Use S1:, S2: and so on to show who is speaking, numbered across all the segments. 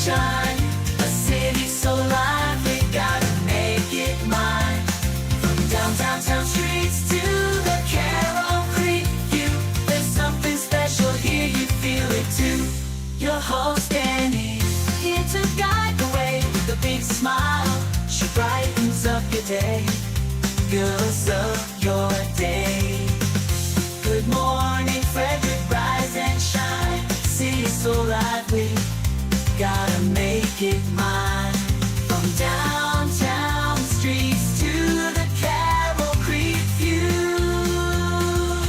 S1: shine. A city so lively, gotta make it mine. From downtown streets to the Carroll Creek view, there's something special here, you feel it too. Your host Dani, here to guide the way with a big smile. She brightens up your day, girls of your day. Good morning Frederick, rise and shine. City so lively, gotta make it mine. From downtown streets to the Carroll Creek view,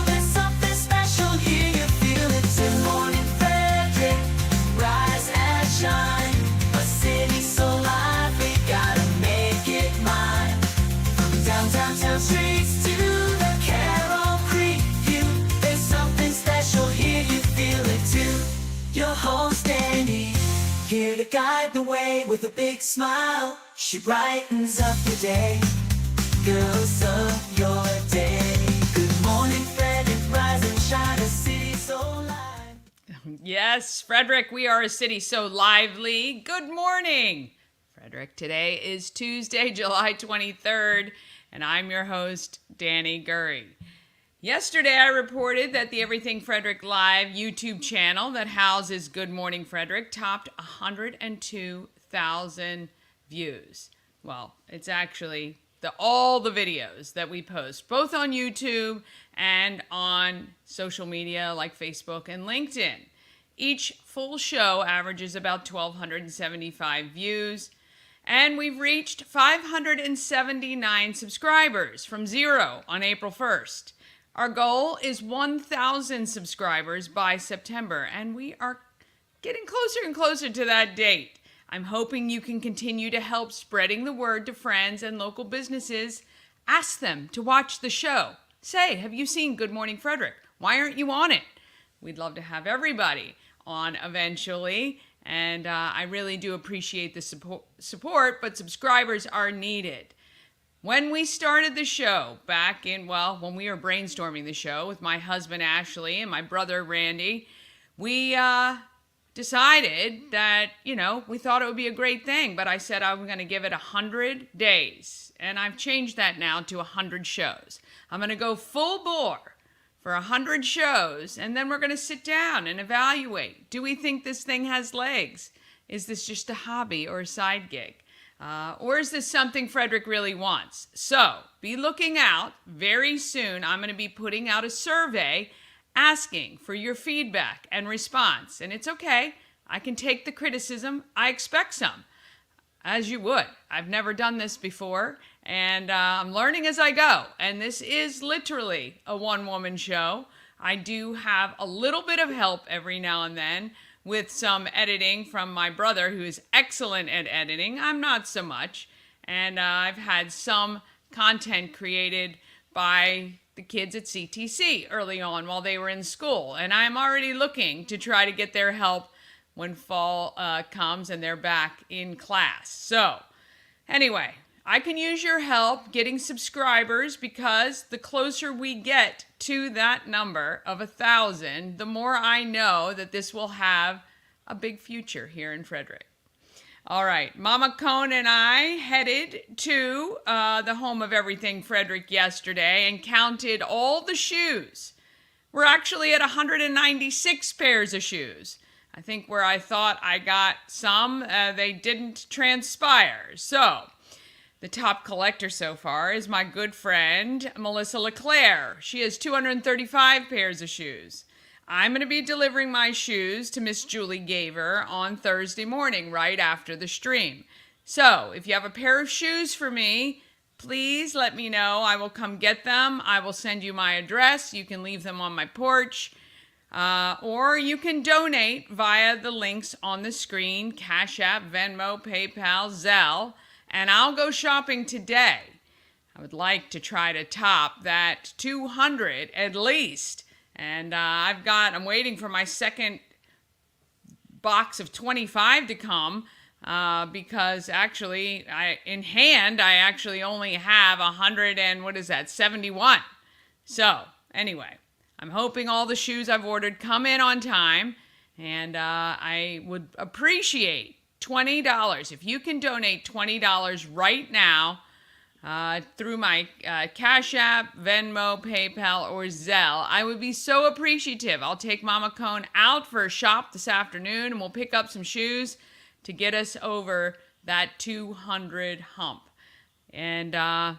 S1: there's something special here, you feel it too. Good morning Frederick, rise and shine. A city so lively, gotta make it mine. From downtown streets to the Carroll Creek view, there's something special here, you feel it too. Your host Dani, here to guide the way with a big smile. She brightens up your day, girls of your day. Good morning Frederick, rise and shine. A city so lively.
S2: Yes, Frederick, we are a city so lively. Good morning, Frederick. Today is Tuesday, July 23rd, and I'm your host, Dani Gurry. Yesterday, I reported that the Everything Frederick Live YouTube channel that houses Good Morning Frederick topped 102,000 views. Well, it's actually all the videos that we post, both on YouTube and on social media like Facebook and LinkedIn. Each full show averages about 1,275 views, and we've reached 579 subscribers from 0 on April 1st. Our goal is 1,000 subscribers by September, and we are getting closer and closer to that date. I'm hoping you can continue to help spreading the word to friends and local businesses. Ask them to watch the show. Say, have you seen Good Morning Frederick? Why aren't you on it? We'd love to have everybody on eventually, and I really do appreciate the support, but subscribers are needed. When we started the show back in, when we were brainstorming the show with my husband Ashley and my brother Randy, we decided that, we thought it would be a great thing, but I said I'm going to give it 100 days, and I've changed that now to 100 shows. I'm going to go full bore for 100 shows, and then we're going to sit down and evaluate. Do we think this thing has legs? Is this just a hobby or a side gig? Or is this something Frederick really wants? So be looking out. Very soon, I'm going to be putting out a survey asking for your feedback and response. And it's okay. I can take the criticism. I expect some, as you would. I've never done this before, and I'm learning as I go. And this is literally a one-woman show. I do have a little bit of help every now and then, with some editing from my brother, who is excellent at editing. I'm not so much. And I've had some content created by the kids at CTC early on while they were in school. And I'm already looking to try to get their help when fall comes and they're back in class. So anyway, I can use your help getting subscribers, because the closer we get to that number of 1,000, the more I know that this will have a big future here in Frederick. All right, Mama Cone and I headed to the home of Everything Frederick yesterday and counted all the shoes. We're actually at 196 pairs of shoes. I think where I thought I got some, they didn't transpire. So the top collector so far is my good friend, Melissa LeClaire. She has 235 pairs of shoes. I'm going to be delivering my shoes to Miss Julie Gaver on Thursday morning, right after the stream. So if you have a pair of shoes for me, please let me know. I will come get them. I will send you my address. You can leave them on my porch. Or you can donate via the links on the screen, Cash App, Venmo, PayPal, Zelle. And I'll go shopping today. I would like to try to top that 200 at least. And I'm waiting for my second box of 25 to come because actually, I actually only have 71. So anyway, I'm hoping all the shoes I've ordered come in on time. And I would appreciate $20. If you can donate $20 right now through my Cash App, Venmo, PayPal, or Zelle, I would be so appreciative. I'll take Mama Cone out for a shop this afternoon, and we'll pick up some shoes to get us over that 200 hump. And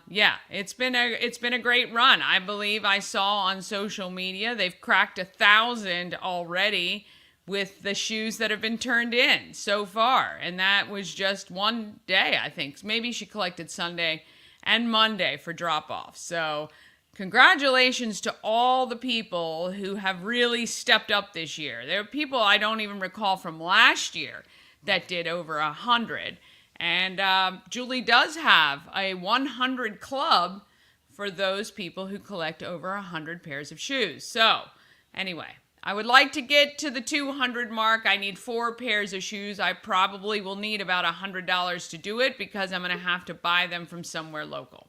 S2: yeah, it's been a great run. I believe I saw on social media they've cracked 1,000 already with the shoes that have been turned in so far, and that was just one day. I think maybe she collected Sunday and Monday for drop off. So congratulations to all the people who have really stepped up this year. There are people I don't even recall from last year that did over 100. And Julie does have a 100 club for those people who collect over 100 pairs of shoes. So anyway, I would like to get to the 200 mark. I need 4 pairs of shoes. I probably will need about $100 to do it because I'm going to have to buy them from somewhere local.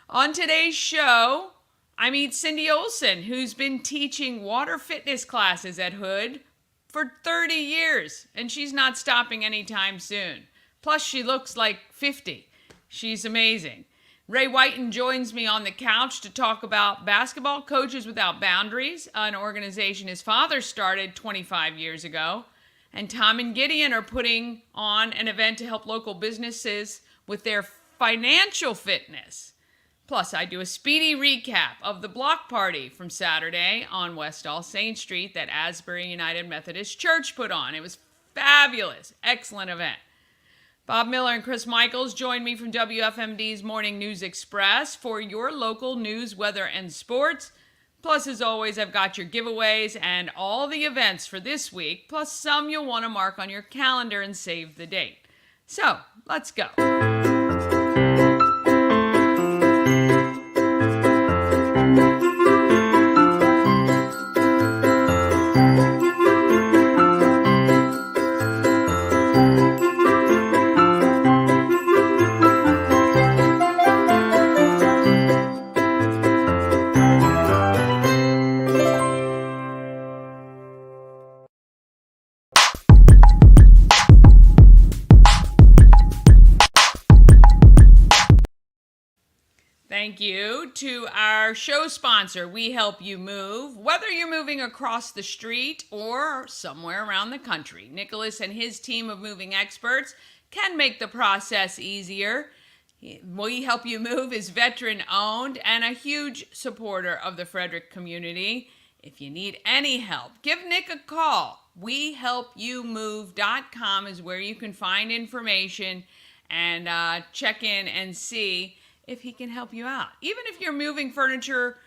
S2: On today's show, I meet Cindi Olson, who's been teaching water fitness classes at Hood for 30 years, and she's not stopping anytime soon. Plus, she looks like 50. She's amazing. Ray Whiten joins me on the couch to talk about Basketball Coaches Without Boundaries, an organization his father started 25 years ago. And Tom and Gideon are putting on an event to help local businesses with their financial fitness. Plus, I do a speedy recap of the block party from Saturday on West All Saints Street that Asbury United Methodist Church put on. It was fabulous. Excellent event. Bob Miller and Chris Michaels join me from WFMD's Morning News Express for your local news, weather, and sports. Plus, as always, I've got your giveaways and all the events for this week, plus some you'll want to mark on your calendar and save the date. So, let's go. Thank you to our show sponsor, We Help You Move. Whether you're moving across the street or somewhere around the country, Nicholas and his team of moving experts can make the process easier. We Help You Move is veteran-owned and a huge supporter of the Frederick community. If you need any help, give Nick a call. WeHelpYouMove.com is where you can find information and check in and see if he can help you out. Even if you're moving furniture,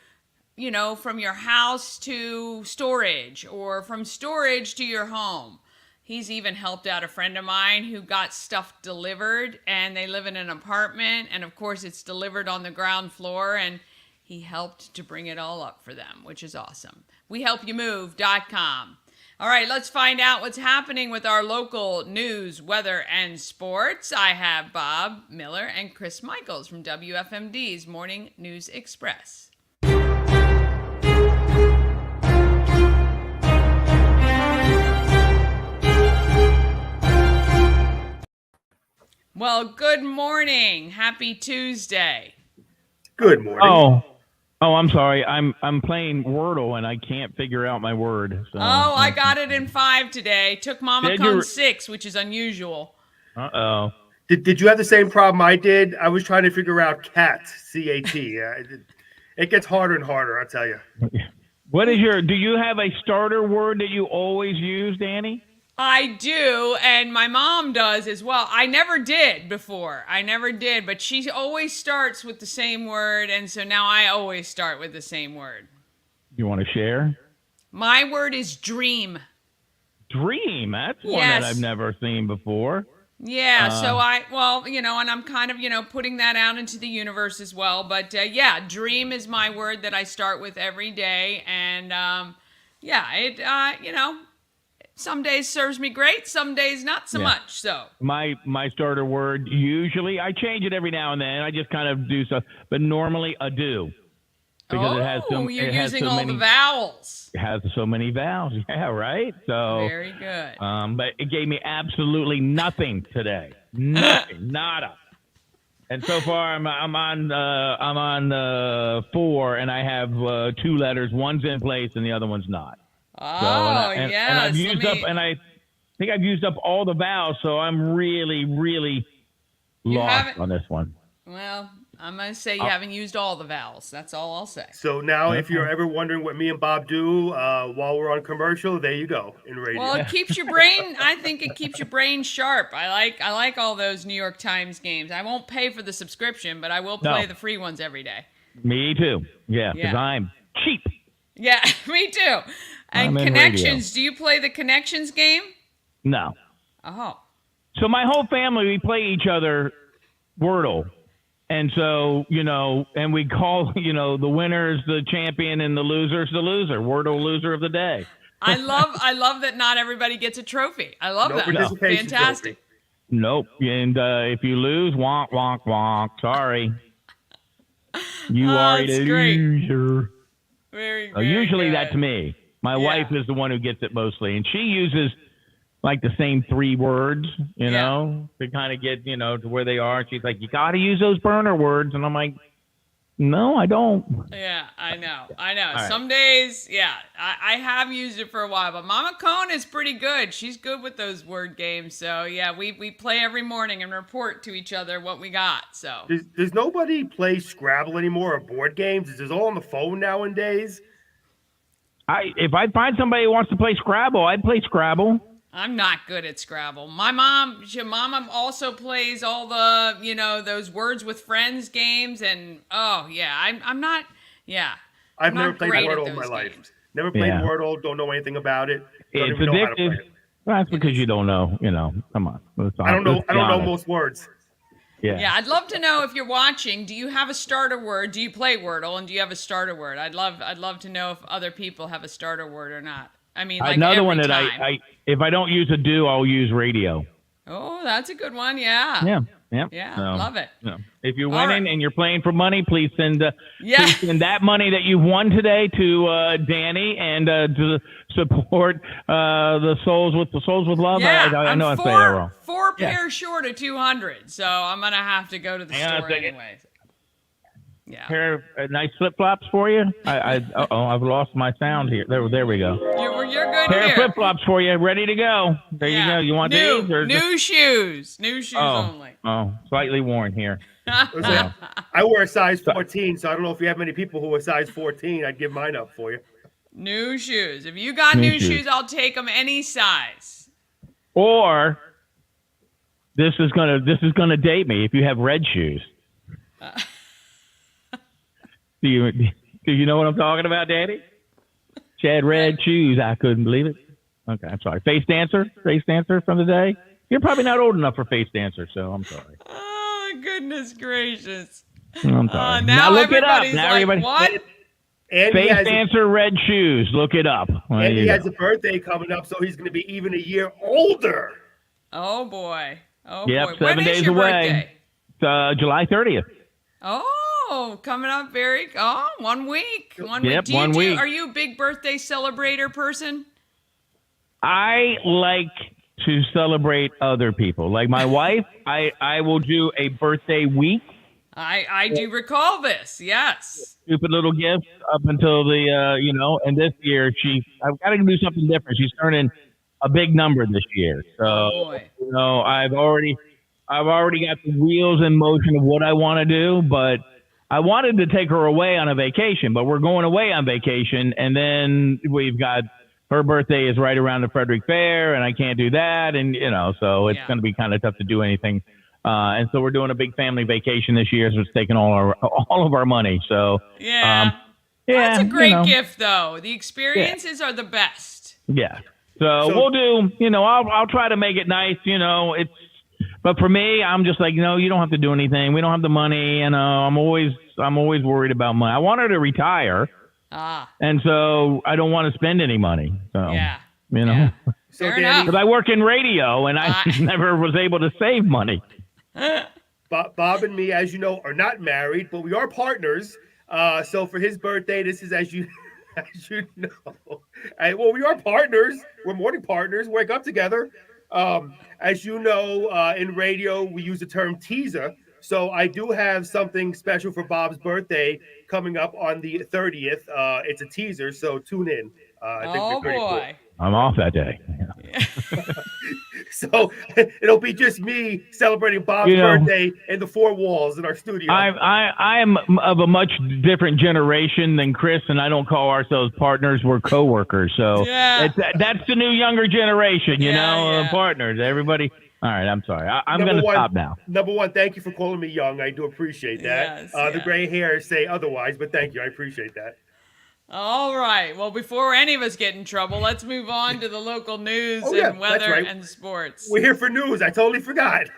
S2: from your house to storage or from storage to your home. He's even helped out a friend of mine who got stuff delivered, and they live in an apartment, and of course it's delivered on the ground floor, and he helped to bring it all up for them, which is awesome. WeHelpYouMove.com. All right, let's find out what's happening with our local news, weather, and sports. I have Bob Miller and Chris Michaels from WFMD's Morning News Express. Well, good morning. Happy Tuesday.
S3: Good morning.
S4: Oh, I'm sorry. I'm playing Wordle and I can't figure out my word. So.
S2: Oh, I got it in 5 today. Took Mama Cone 6, which is unusual.
S4: Uh-oh.
S3: Did you have the same problem I did? I was trying to figure out cat, C-A-T. It gets harder and harder, I'll tell you.
S4: Do you have a starter word that you always use, Dani?
S2: I do, and my mom does as well. I never did before. But she always starts with the same word, and so now I always start with the same word.
S4: You want to share?
S2: My word is dream.
S4: Dream? That's one that I've never seen before.
S2: Yeah, so and I'm kind of, putting that out into the universe as well. But, dream is my word that I start with every day, and, some days serves me great, some days not so much. So
S4: my starter word, usually I change it every now and then. I just kind of do so, but normally adieu. because it has so
S2: you're
S4: it has
S2: using
S4: so
S2: all
S4: many
S2: the vowels.
S4: it has so many vowels. Yeah, right. So
S2: Very good.
S4: but it gave me absolutely nothing today. Nothing, nada. And so far, I'm on 4, and I have 2 letters. One's in place, and the other one's not.
S2: Oh,
S4: And
S2: yes.
S4: I've used up, and I think I've used up all the vowels, so I'm really, really lost
S2: haven't-
S4: on this one.
S2: Well, I'm going to say you haven't used all the vowels. That's all I'll say.
S3: So now, if you're ever wondering what me and Bob do while we're on commercial, there you go in radio.
S2: Well, it keeps your brain. I think it keeps your brain sharp. I like all those New York Times games. I won't pay for the subscription, but I will play the free ones every day.
S4: Me too. Yeah, because I'm cheap.
S2: Yeah, me too. And
S4: I'm in
S2: Connections. Do you play the Connections game?
S4: No.
S2: Oh.
S4: So my whole family, we play each other Wordle. And so, and we call, the winners the champion and the losers the loser. Wordle loser of the day.
S2: I love that not everybody gets a trophy. I love that.
S3: participation
S2: Fantastic.
S3: trophy.
S4: Nope. And if you lose, wonk, wonk, wonk. Sorry. You are a
S2: that's great.
S4: loser.
S2: Very
S4: Usually
S2: good.
S4: that's me. My wife is the one who gets it mostly. And she uses like the same 3 words, to kind of get, to where they are. She's like, you got to use those burner words. And I'm like, no, I don't.
S2: Yeah, I know.
S4: right.
S2: Some days, I have used it for a while, but Mama Cone is pretty good. She's good with those word games. So, yeah, we play every morning and report to each other what we got. So
S3: Does nobody play Scrabble anymore or board games? It's just all on the phone nowadays.
S4: If I find somebody who wants to play Scrabble, I'd play Scrabble.
S2: I'm not good at Scrabble. My mom also plays all the, those words with friends games. And, I'm not,
S3: I've never played Wordle in my life. Never played Wordle, don't know anything about it.
S4: It's addictive. Well, that's because you don't know, come on.
S3: I don't know most words.
S2: Yeah, I'd love to know if you're watching, do you have a starter word? Do you play Wordle, and do you have a starter word? I'd love to know if other people have a starter word or not. I mean, like
S4: another one that
S2: time.
S4: if I don't use a do, I'll use radio.
S2: Oh, that's a good one. Yeah.
S4: Yeah.
S2: Love it.
S4: If you're winning and you're playing for money, please send
S2: Yeah.
S4: please send that money that you won today to Dani and to support the Souls with Love.
S2: Yeah,
S4: I know
S2: I'm
S4: I say that wrong.
S2: 4 pairs short of 200, so I'm gonna have to go to the
S4: Hang on a
S2: store
S4: second.
S2: anyway. Yeah.
S4: Pair of nice flip flops for you. I've lost my sound here. There we go.
S2: You're good
S4: Pair
S2: here.
S4: of flip flops for you, ready to go. There you go. You want these or
S2: new shoes? New shoes only.
S4: Oh, slightly worn here.
S3: I wear a size 14, so I don't know if you have many people who are size 14. I'd give mine up for you.
S2: New shoes. If you got
S4: New
S2: new
S4: shoes.
S2: shoes, I'll take them any size.
S4: Or this is gonna date me if you have red shoes. Do you know what I'm talking about, Daddy? She had red shoes. I couldn't believe it. Okay, I'm sorry. Face dancer from the day. You're probably not old enough for face dancer, so I'm sorry.
S2: Oh, goodness gracious.
S4: I'm sorry.
S2: Now
S4: look it up.
S2: everybody's
S4: Now
S2: like,
S4: everybody.
S2: what?
S4: Face dancer, red shoes. Look it up.
S3: And he has a birthday coming up, so he's going to be even a year older.
S2: Oh, boy. Oh,
S4: Yep,
S2: boy.
S4: 7
S2: When is
S4: days
S2: your
S4: away.
S2: birthday?
S4: July 30th.
S2: Oh, coming up 1 week. 1 week.
S4: Yep,
S2: Do you
S4: 1 week.
S2: Are you a big birthday celebrator person?
S4: I like to celebrate other people. Like my wife, I will do a birthday week.
S2: I do recall this. Yes.
S4: Stupid little gifts up until the and this year I've got to do something different. She's turning a big number this year. So
S2: boy.
S4: I've already got the wheels in motion of what I want to do, but I wanted to take her away on a vacation, but we're going away on vacation, and then we've got her birthday is right around the Frederick Fair, and I can't do that, and so it's going to be kind of tough to do anything. And so we're doing a big family vacation this year, so it's taking all of our money. So
S2: That's a great gift, though. The experiences are the best.
S4: Yeah. So we'll do. I'll try to make it nice. But for me, I'm just like, you don't have to do anything. We don't have the money, and I'm always worried about money. I want her to retire, and so I don't want to spend any money. So
S2: Fair enough.
S4: Because I work in radio, and I never was able to save money.
S3: Bob and me, as you know, are not married, but we are partners. So for his birthday, this is as you as you know. Well, we are partners. We're morning partners. Wake up together. As you know, in radio, we use the term teaser. So I do have something special for Bob's birthday coming up on the 30th. It's a teaser, so tune in. I think
S2: Oh
S3: it'll be pretty cool.
S2: boy.
S4: I'm off that day.
S3: So it'll be just me celebrating Bob's birthday in the four walls in our studio.
S4: I am of a much different generation than Chris, and I don't call ourselves partners. We're coworkers. So that's the new younger generation, partners. Everybody. All right, I'm sorry. I'm going to stop now.
S3: Number one, thank you for calling me young. I do appreciate that. The gray hairs say otherwise, but thank you. I appreciate that.
S2: All right. Well, before any of us get in trouble, let's move on to the local news and weather and sports.
S3: We're here for news. I totally forgot.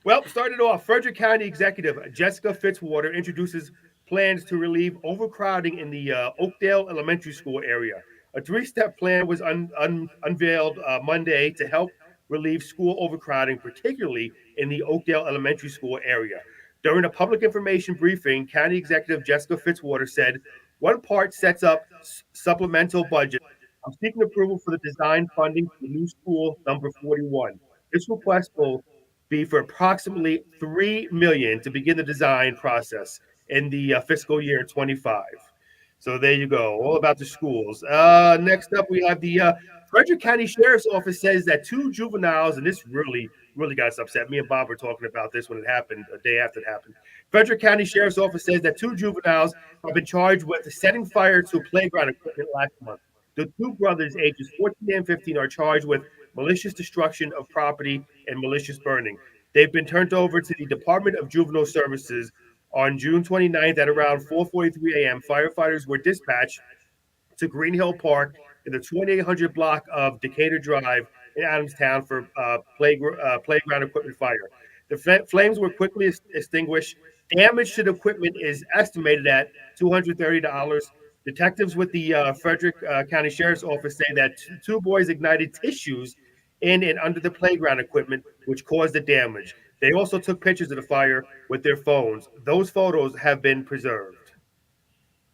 S3: Well, started off, Frederick County Executive Jessica Fitzwater introduces plans to relieve overcrowding in the Oakdale Elementary School area. A three-step plan was unveiled Monday to help relieve school overcrowding, particularly in the Oakdale Elementary School area. During a public information briefing, County Executive Jessica Fitzwater said, one part sets up supplemental budget. I'm seeking approval for the design funding for the new school number 41. This request will be for approximately $3 million to begin the design process in the fiscal year 25. So there you go, all about the schools. Next up, we have the Frederick County Sheriff's Office says that two juveniles, and this really got us upset. Me and Bob were talking about this when it happened, a day after it happened. Frederick County Sheriff's Office says that two juveniles have been charged with setting fire to playground equipment last month. The two brothers, ages 14 and 15, are charged with malicious destruction of property and malicious burning. They've been turned over to the Department of Juvenile Services. On June 29th at around 4:43 a.m., firefighters were dispatched to Green Hill Park in the 2800 block of Decatur Drive in Adamstown for playground equipment fire. The flames were quickly extinguished. Damage to the equipment is estimated at $230. Detectives with the Frederick County Sheriff's Office say that two boys ignited tissues in and under the playground equipment, which caused the damage. They also took pictures of the fire with their phones. Those photos have been preserved.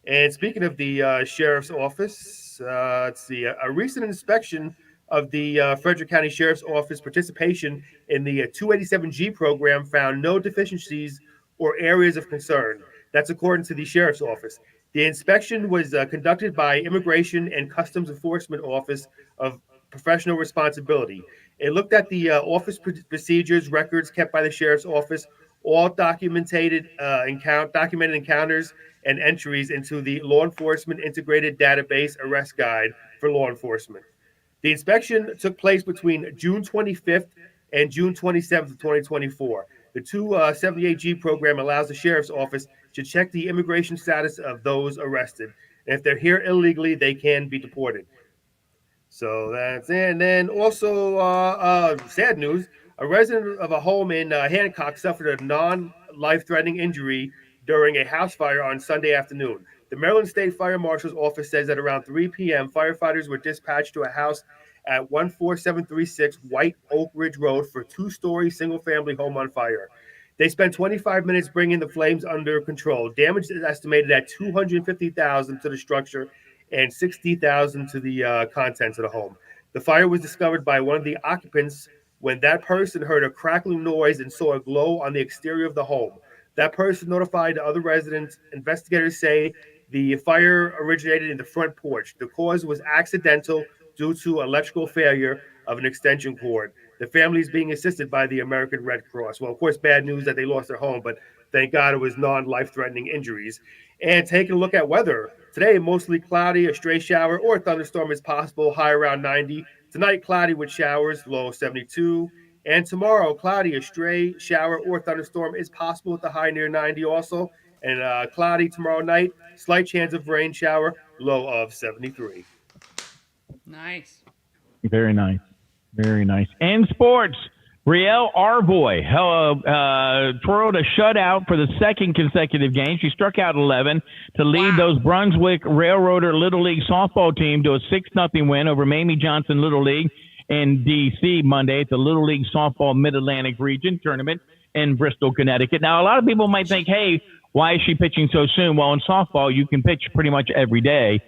S3: And speaking of the Sheriff's Office, let's see, a recent inspection of the Frederick County Sheriff's Office participation in the 287G program found no deficiencies or areas of concern. That's according to the Sheriff's Office. The inspection was conducted by Immigration and Customs Enforcement Office of Professional Responsibility. It looked at the office procedures, records kept by the Sheriff's Office, all documented encounters and entries into the Law Enforcement Integrated Database Arrest Guide for Law Enforcement. The inspection took place between June 25th and June 27th of 2024. The 278G program allows the Sheriff's Office to check the immigration status of those arrested. And if they're here illegally, they can be deported. So that's it. And then also sad news, a resident of a home in Hancock suffered a non-life-threatening injury during a house fire on Sunday afternoon. The Maryland State Fire Marshal's office says that around 3 p.m., firefighters were dispatched to a house at 14736 White Oak Ridge Road for a two-story single-family home on fire. They spent 25 minutes bringing the flames under control. Damage is estimated at $250,000 to the structure and $60,000 to the contents of the home. The fire was discovered by one of the occupants when that person heard a crackling noise and saw a glow on the exterior of the home. That person notified the other residents. Investigators say the fire originated in the front porch. The cause was accidental due to electrical failure of an extension cord. The family is being assisted by the American Red Cross. Well, of course, bad news that they lost their home, but thank God it was non-life-threatening injuries. And taking a look at weather. Today, mostly cloudy, a stray shower or a thunderstorm is possible, high around 90. Tonight, cloudy with showers, low 72. And tomorrow, cloudy, a stray shower or thunderstorm is possible with the high near 90 also. And cloudy tomorrow night, slight chance of rain shower, low of 73.
S2: Nice.
S4: Very nice. Very nice. And sports. Riel Arvoy twirled a shutout for the second consecutive game. She struck out 11 to lead those Brunswick Railroader Little League softball team to a 6-0 win over Mamie Johnson Little League in D.C. Monday at the Little League Softball Mid-Atlantic Region Tournament in Bristol, Connecticut. Now, a lot of people might think, hey, why is she pitching so soon? Well, in softball, you can pitch pretty much every day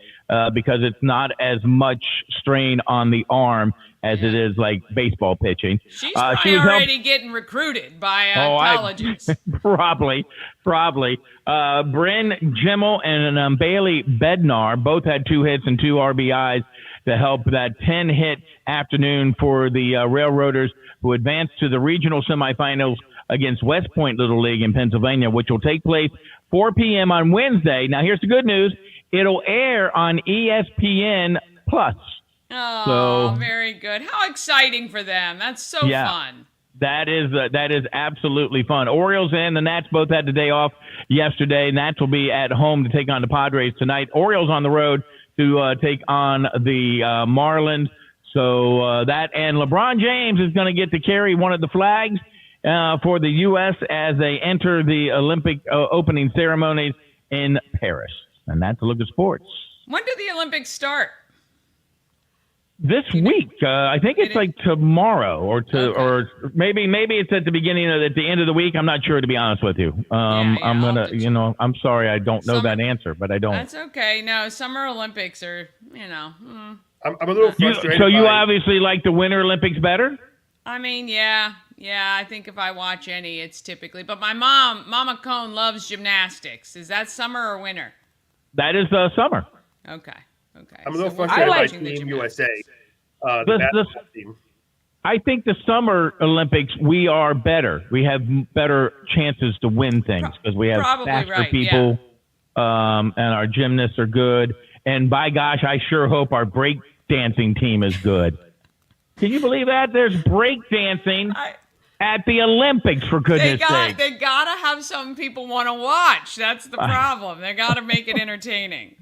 S4: because it's not as much strain on the arm as it is like baseball pitching.
S2: She's probably already getting recruited by colleges.
S4: Probably. Bryn Jimmel and Bailey Bednar both had 2 hits and 2 RBIs to help that 10-hit afternoon for the Railroaders, who advanced to the regional semifinals against West Point Little League in Pennsylvania, which will take place 4 p.m. on Wednesday. Now, here's the good news. It'll air on ESPN+.
S2: Oh, very good. How exciting for them. That's so fun.
S4: That is absolutely fun. Orioles and the Nats both had the day off yesterday. Nats will be at home to take on the Padres tonight. Orioles on the road to take on the Marlins. So that, and LeBron James is going to get to carry one of the flags for the U.S. as they enter the Olympic opening ceremonies in Paris. And that's a look at sports.
S2: When do the Olympics start?
S4: This week, I think it's like tomorrow, or maybe it's at the beginning at the end of the week. I'm not sure, to be honest with you. I'm I'm sorry, I don't know that answer, but I don't.
S2: That's okay. No, Summer Olympics are,
S3: I'm a little frustrated.
S4: So you obviously like the Winter Olympics better?
S2: I mean, yeah. I think if I watch any, it's typically. But my Mama Cone, loves gymnastics. Is that summer or winter?
S4: That is summer.
S2: Okay.
S3: I'm a little frustrated by Team USA. The basketball team.
S4: I think the Summer Olympics, we are better. We have better chances to win things because we have faster people, and our gymnasts are good. And by gosh, I sure hope our break dancing team is good. Can you believe that? There's break dancing at the Olympics, for goodness sake.
S2: They got to have something people want to watch. That's the problem. They got to make it entertaining.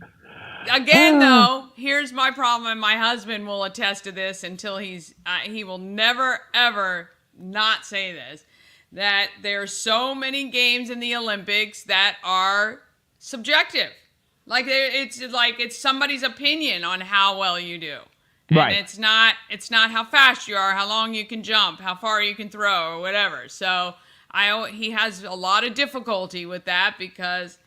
S2: Again, though, here's my problem, and my husband will attest to this until he will never, ever not say this, that there's so many games in the Olympics that are subjective. It's somebody's opinion on how well you do. And
S4: right.
S2: It's not how fast you are, how long you can jump, how far you can throw, or whatever. So he has a lot of difficulty with that because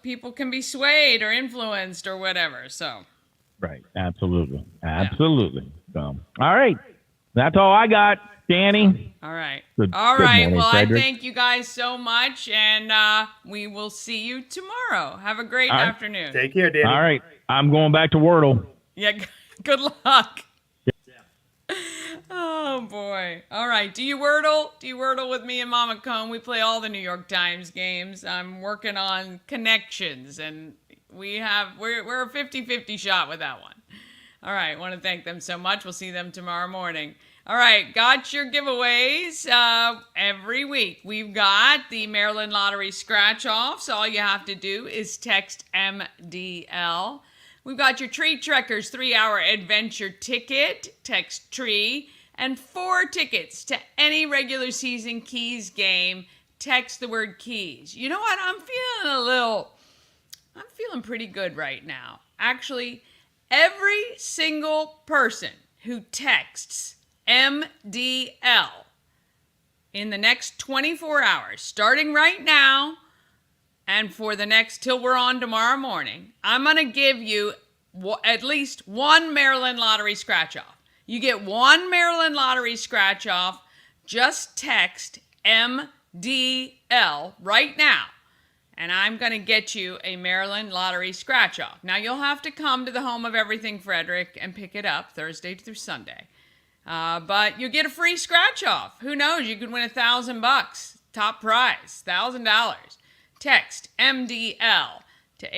S2: people can be swayed or influenced or whatever. So,
S4: right, absolutely. So, all right, that's all I got, Dani.
S2: All right,
S4: Good
S2: morning, well,
S4: Frederick.
S2: I thank you guys so much, and we will see you tomorrow. Have a great afternoon.
S3: Take care, Dani.
S4: All right, I'm going back to Wordle.
S2: Yeah, good luck. Oh, boy. All right. Do you Wordle? Do you Wordle with me and Mama Cone? We play all the New York Times games. I'm working on connections, and we're a 50-50 shot with that one. All right. Want to thank them so much. We'll see them tomorrow morning. All right. Got your giveaways every week. We've got the Maryland Lottery scratch-offs. All you have to do is text MDL. We've got your Tree Trekkers 3-hour adventure ticket. Text TREE. And 4 tickets to any regular season Keys game. Text the word Keys. You know what? I'm feeling pretty good right now. Actually, every single person who texts MDL in the next 24 hours, starting right now, and for the next till we're on tomorrow morning, I'm going to give you at least one Maryland Lottery scratch-off. You get one Maryland Lottery scratch-off. Just text MDL right now, and I'm going to get you a Maryland Lottery scratch-off. Now, you'll have to come to the home of Everything Frederick and pick it up Thursday through Sunday. But you get a free scratch-off. Who knows? You could win $1,000. Top prize, $1,000. Text MDL to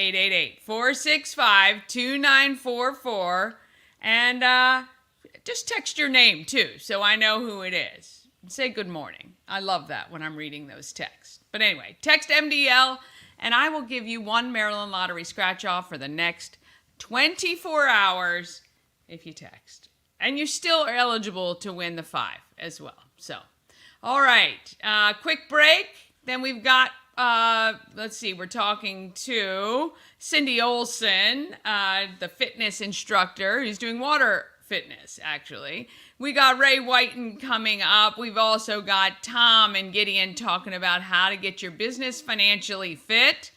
S2: 888-465-2944, and just text your name, too, so I know who it is. Say good morning. I love that when I'm reading those texts. But anyway, text MDL, and I will give you one Maryland Lottery scratch-off for the next 24 hours if you text. And you still are eligible to win the 5 as well. So, all right, quick break. Then we've got, let's see, we're talking to Cindi Olson, the fitness instructor who's doing water fitness, actually. We got Ray Whiten coming up. We've also got Tom and Gideon talking about how to get your business financially fit.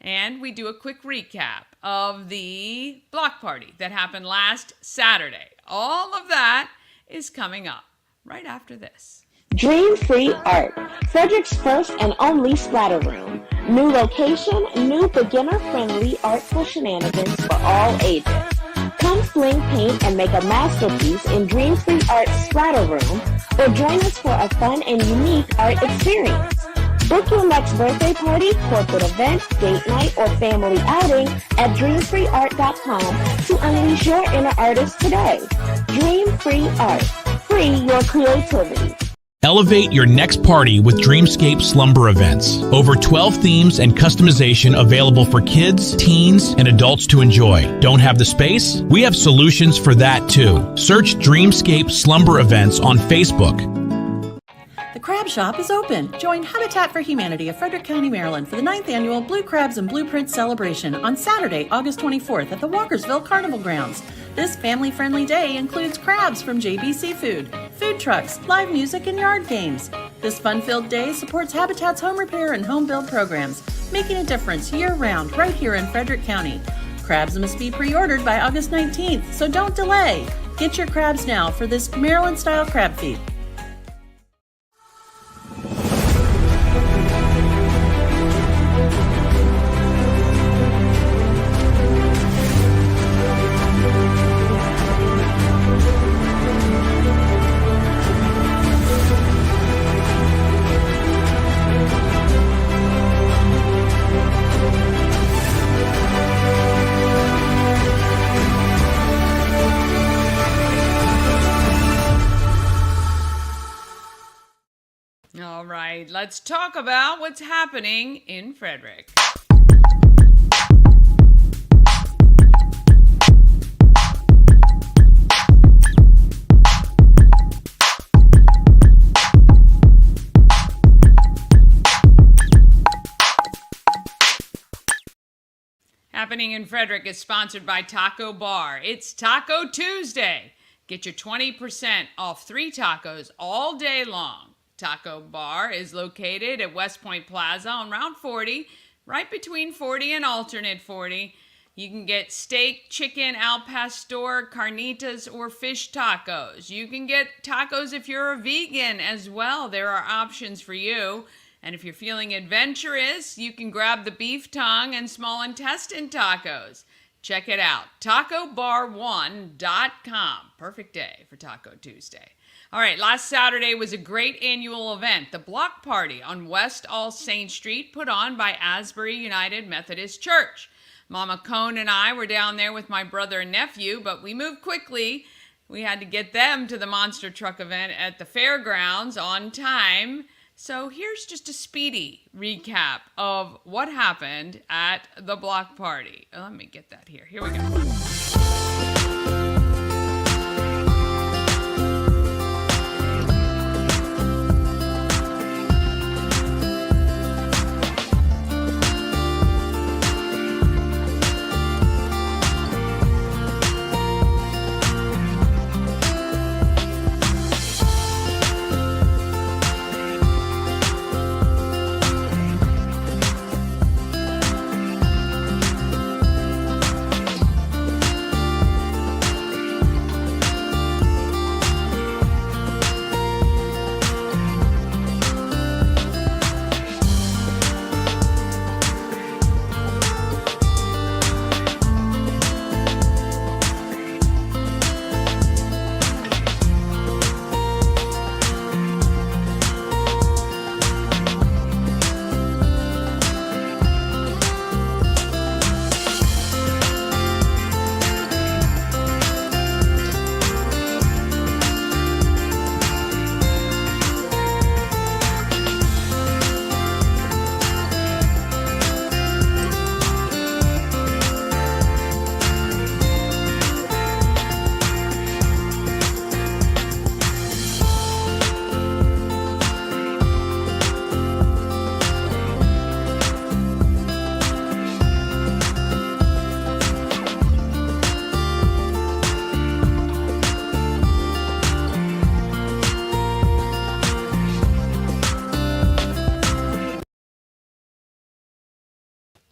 S2: And we do a quick recap of the block party that happened last Saturday. All of that is coming up right after this.
S5: Dream Free Art, Frederick's first and only splatter room. New location, new beginner-friendly artful shenanigans for all ages. Come sling paint and make a masterpiece in Dream Free Art splatter room, or join us for a fun and unique art experience. Book your next birthday party, corporate event, date night, or family outing at dreamfreeart.com to unleash your inner artist today. Dream Free Art. Free your creativity.
S6: Elevate your next party with Dreamscape Slumber Events. Over 12 themes and customization available for kids, teens, and adults to enjoy. Don't have the space? We have solutions for that too. Search Dreamscape Slumber Events on Facebook.
S7: The Crab Shop is open. Join Habitat for Humanity of Frederick County, Maryland for the 9th annual Blue Crabs and Blueprints celebration on Saturday, August 24th at the Walkersville Carnival Grounds. This family-friendly day includes crabs from JB Seafood, food trucks, live music, and yard games. This fun-filled day supports Habitat's home repair and home build programs, making a difference year-round right here in Frederick County. Crabs must be pre-ordered by August 19th, so don't delay. Get your crabs now for this Maryland-style crab feed.
S2: All right, let's talk about what's happening in Frederick. Happening in Frederick is sponsored by Taco Bar. It's Taco Tuesday. Get your 20% off 3 tacos all day long. Taco Bar is located at West Point Plaza on Route 40, right between 40 and alternate 40. You can get steak, chicken, al pastor, carnitas, or fish tacos. You can get tacos if you're a vegan as well. There are options for you. And if you're feeling adventurous, you can grab the beef tongue and small intestine tacos. Check it out, tacobar1.com. Perfect day for Taco Tuesday. All right, last Saturday was a great annual event, the Block Party on West All Saints Street, put on by Asbury United Methodist Church. Mama Cone and I were down there with my brother and nephew, but we moved quickly. We had to get them to the monster truck event at the fairgrounds on time. So here's just a speedy recap of what happened at the Block Party. Let me get that here. Here we go.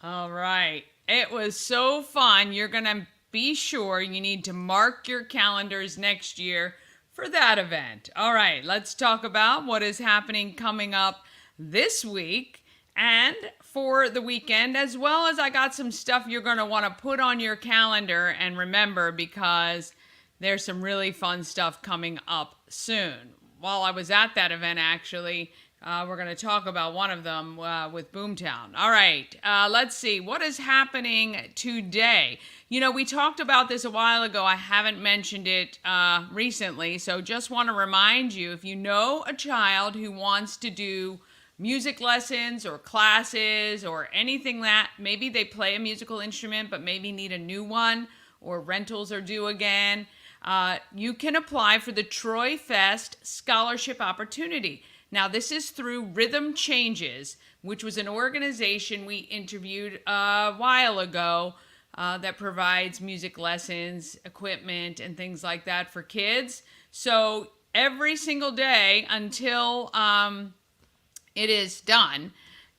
S2: All right. It was so fun. You're going to be sure you need to mark your calendars next year for that event. All right, let's talk about what is happening coming up this week and for the weekend, as well as I got some stuff you're going to want to put on your calendar and remember, because there's some really fun stuff coming up soon. While I was at that event, actually, we're going to talk about one of them with Boomtown. All right, let's see. What is happening today? You know, we talked about this a while ago. I haven't mentioned it recently, so just want to remind you, if you know a child who wants to do music lessons or classes or anything that, maybe they play a musical instrument but maybe need a new one, or rentals are due again, you can apply for the Troy Fest Scholarship Opportunity. Now, this is through Rhythm Changes, which was an organization we interviewed a while ago that provides music lessons, equipment, and things like that for kids. So every single day until it is done,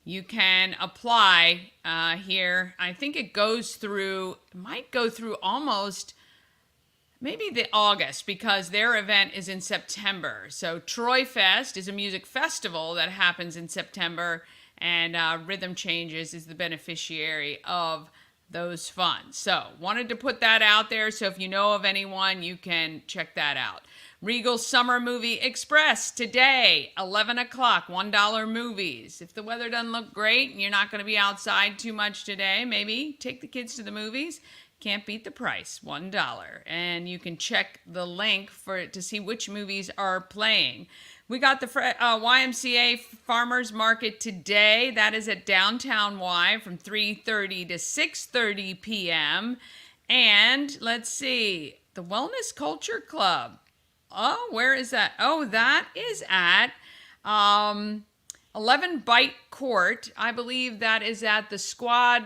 S2: you can apply here. I think it might go through almost maybe the August, because their event is in September. So Troy Fest is a music festival that happens in September, and Rhythm Changes is the beneficiary of those funds. So wanted to put that out there. So if you know of anyone, you can check that out. Regal Summer Movie Express today, 11 o'clock, $1 movies. If the weather doesn't look great and you're not going to be outside too much today, maybe take the kids to the movies. Can't beat the price, $1. And you can check the link to see which movies are playing. We got the YMCA Farmers Market today. That is at Downtown Y from 3:30 to 6:30 p.m. And let's see, the Wellness Culture Club. Oh, where is that? Oh, that is at 11 Bite Court. I believe that is at the Squad.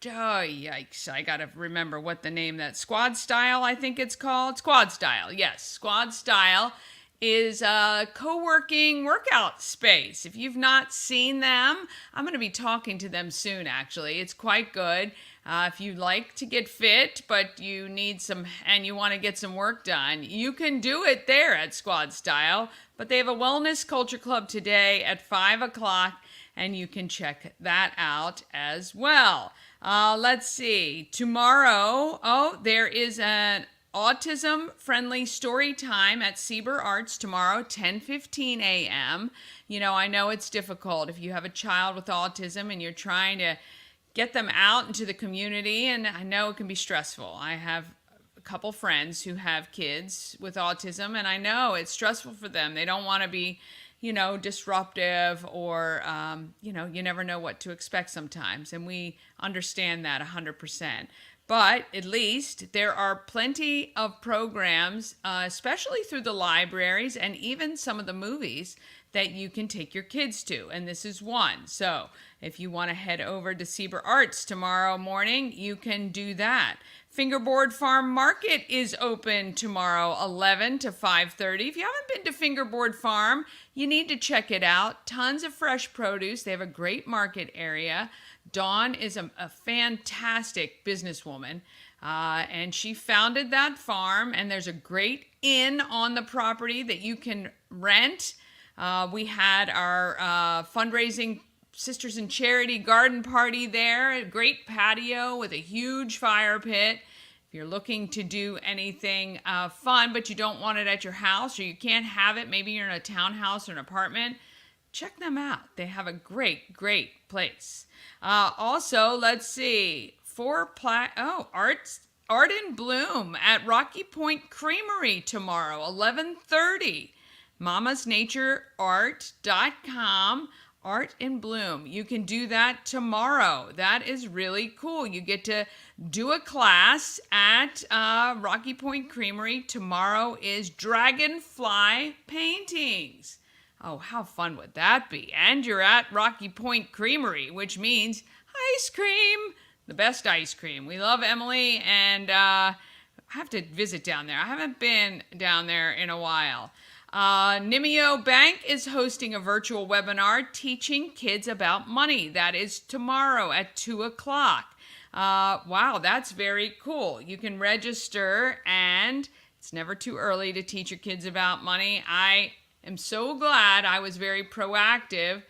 S2: Oh, yikes. I got to remember what the name that Squad Style, I think it's called. Squad Style. Yes. Squad Style is a co-working workout space. If you've not seen them, I'm going to be talking to them soon, actually. It's quite good. If you like to get fit, but you need and you want to get some work done, you can do it there at Squad Style. But they have a Wellness Culture Club today at 5 o'clock, and you can check that out as well. Let's see. Tomorrow, there is an autism-friendly story time at Sieber Arts tomorrow, 10:15 a.m. You know, I know it's difficult if you have a child with autism and you're trying to get them out into the community, and I know it can be stressful. I have a couple friends who have kids with autism, and I know it's stressful for them. They don't want to be, disruptive, or, you never know what to expect sometimes, and we understand that 100%. But at least there are plenty of programs, especially through the libraries and even some of the movies, that you can take your kids to, and this is one. So if you want to head over to Sieber Arts tomorrow morning, you can do that. Fingerboard Farm Market is open tomorrow, 11 to 5:30. If you haven't been to Fingerboard Farm, you need to check it out. Tons of fresh produce. They have a great market area. Dawn is a fantastic businesswoman, and she founded that farm, and there's a great inn on the property that you can rent. We had our fundraising Sisters in Charity garden party there, a great patio with a huge fire pit. If you're looking to do anything fun, but you don't want it at your house, or you can't have it, maybe you're in a townhouse or an apartment, check them out. They have a great, great place. Also, let's see, Art in Bloom at Rocky Point Creamery tomorrow, 11:30. mamasnatureart.com, Art in Bloom. You can do that tomorrow. That is really cool. You get to do a class at Rocky Point Creamery. Tomorrow is dragonfly paintings. Oh, how fun would that be? And you're at Rocky Point Creamery, which means ice cream. The best ice cream. We love Emily, and I have to visit down there. I haven't been down there in a while. Nimio Bank is hosting a virtual webinar teaching kids about money. That is tomorrow at 2 o'clock. Wow, that's very cool. You can register, and it's never too early to teach your kids about money. I am so glad I was very proactive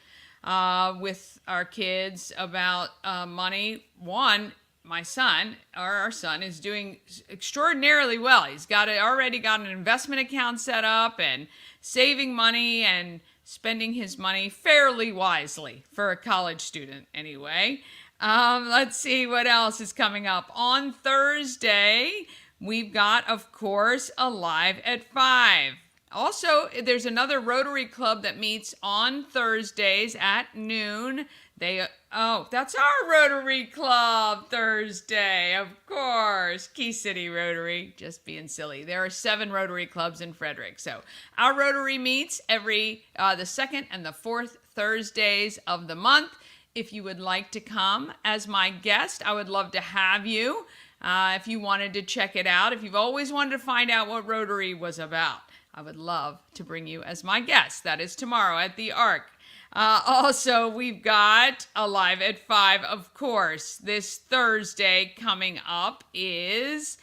S2: with our kids about money. One, my son, or our son, is doing extraordinarily well. He's already got an investment account set up and saving money and spending his money fairly wisely for a college student anyway. Let's see what else is coming up. On Thursday, we've got, of course, Alive at 5. Also, there's another Rotary Club that meets on Thursdays at noon. That's our Rotary Club Thursday, of course. Key City Rotary, just being silly. There are 7 Rotary Clubs in Frederick. So our Rotary meets every the second and the fourth Thursdays of the month. If you would like to come as my guest, I would love to have you. If you wanted to check it out, if you've always wanted to find out what Rotary was about, I would love to bring you as my guest. That is tomorrow at the Arc. Also, we've got Alive at 5, of course. This Thursday coming up is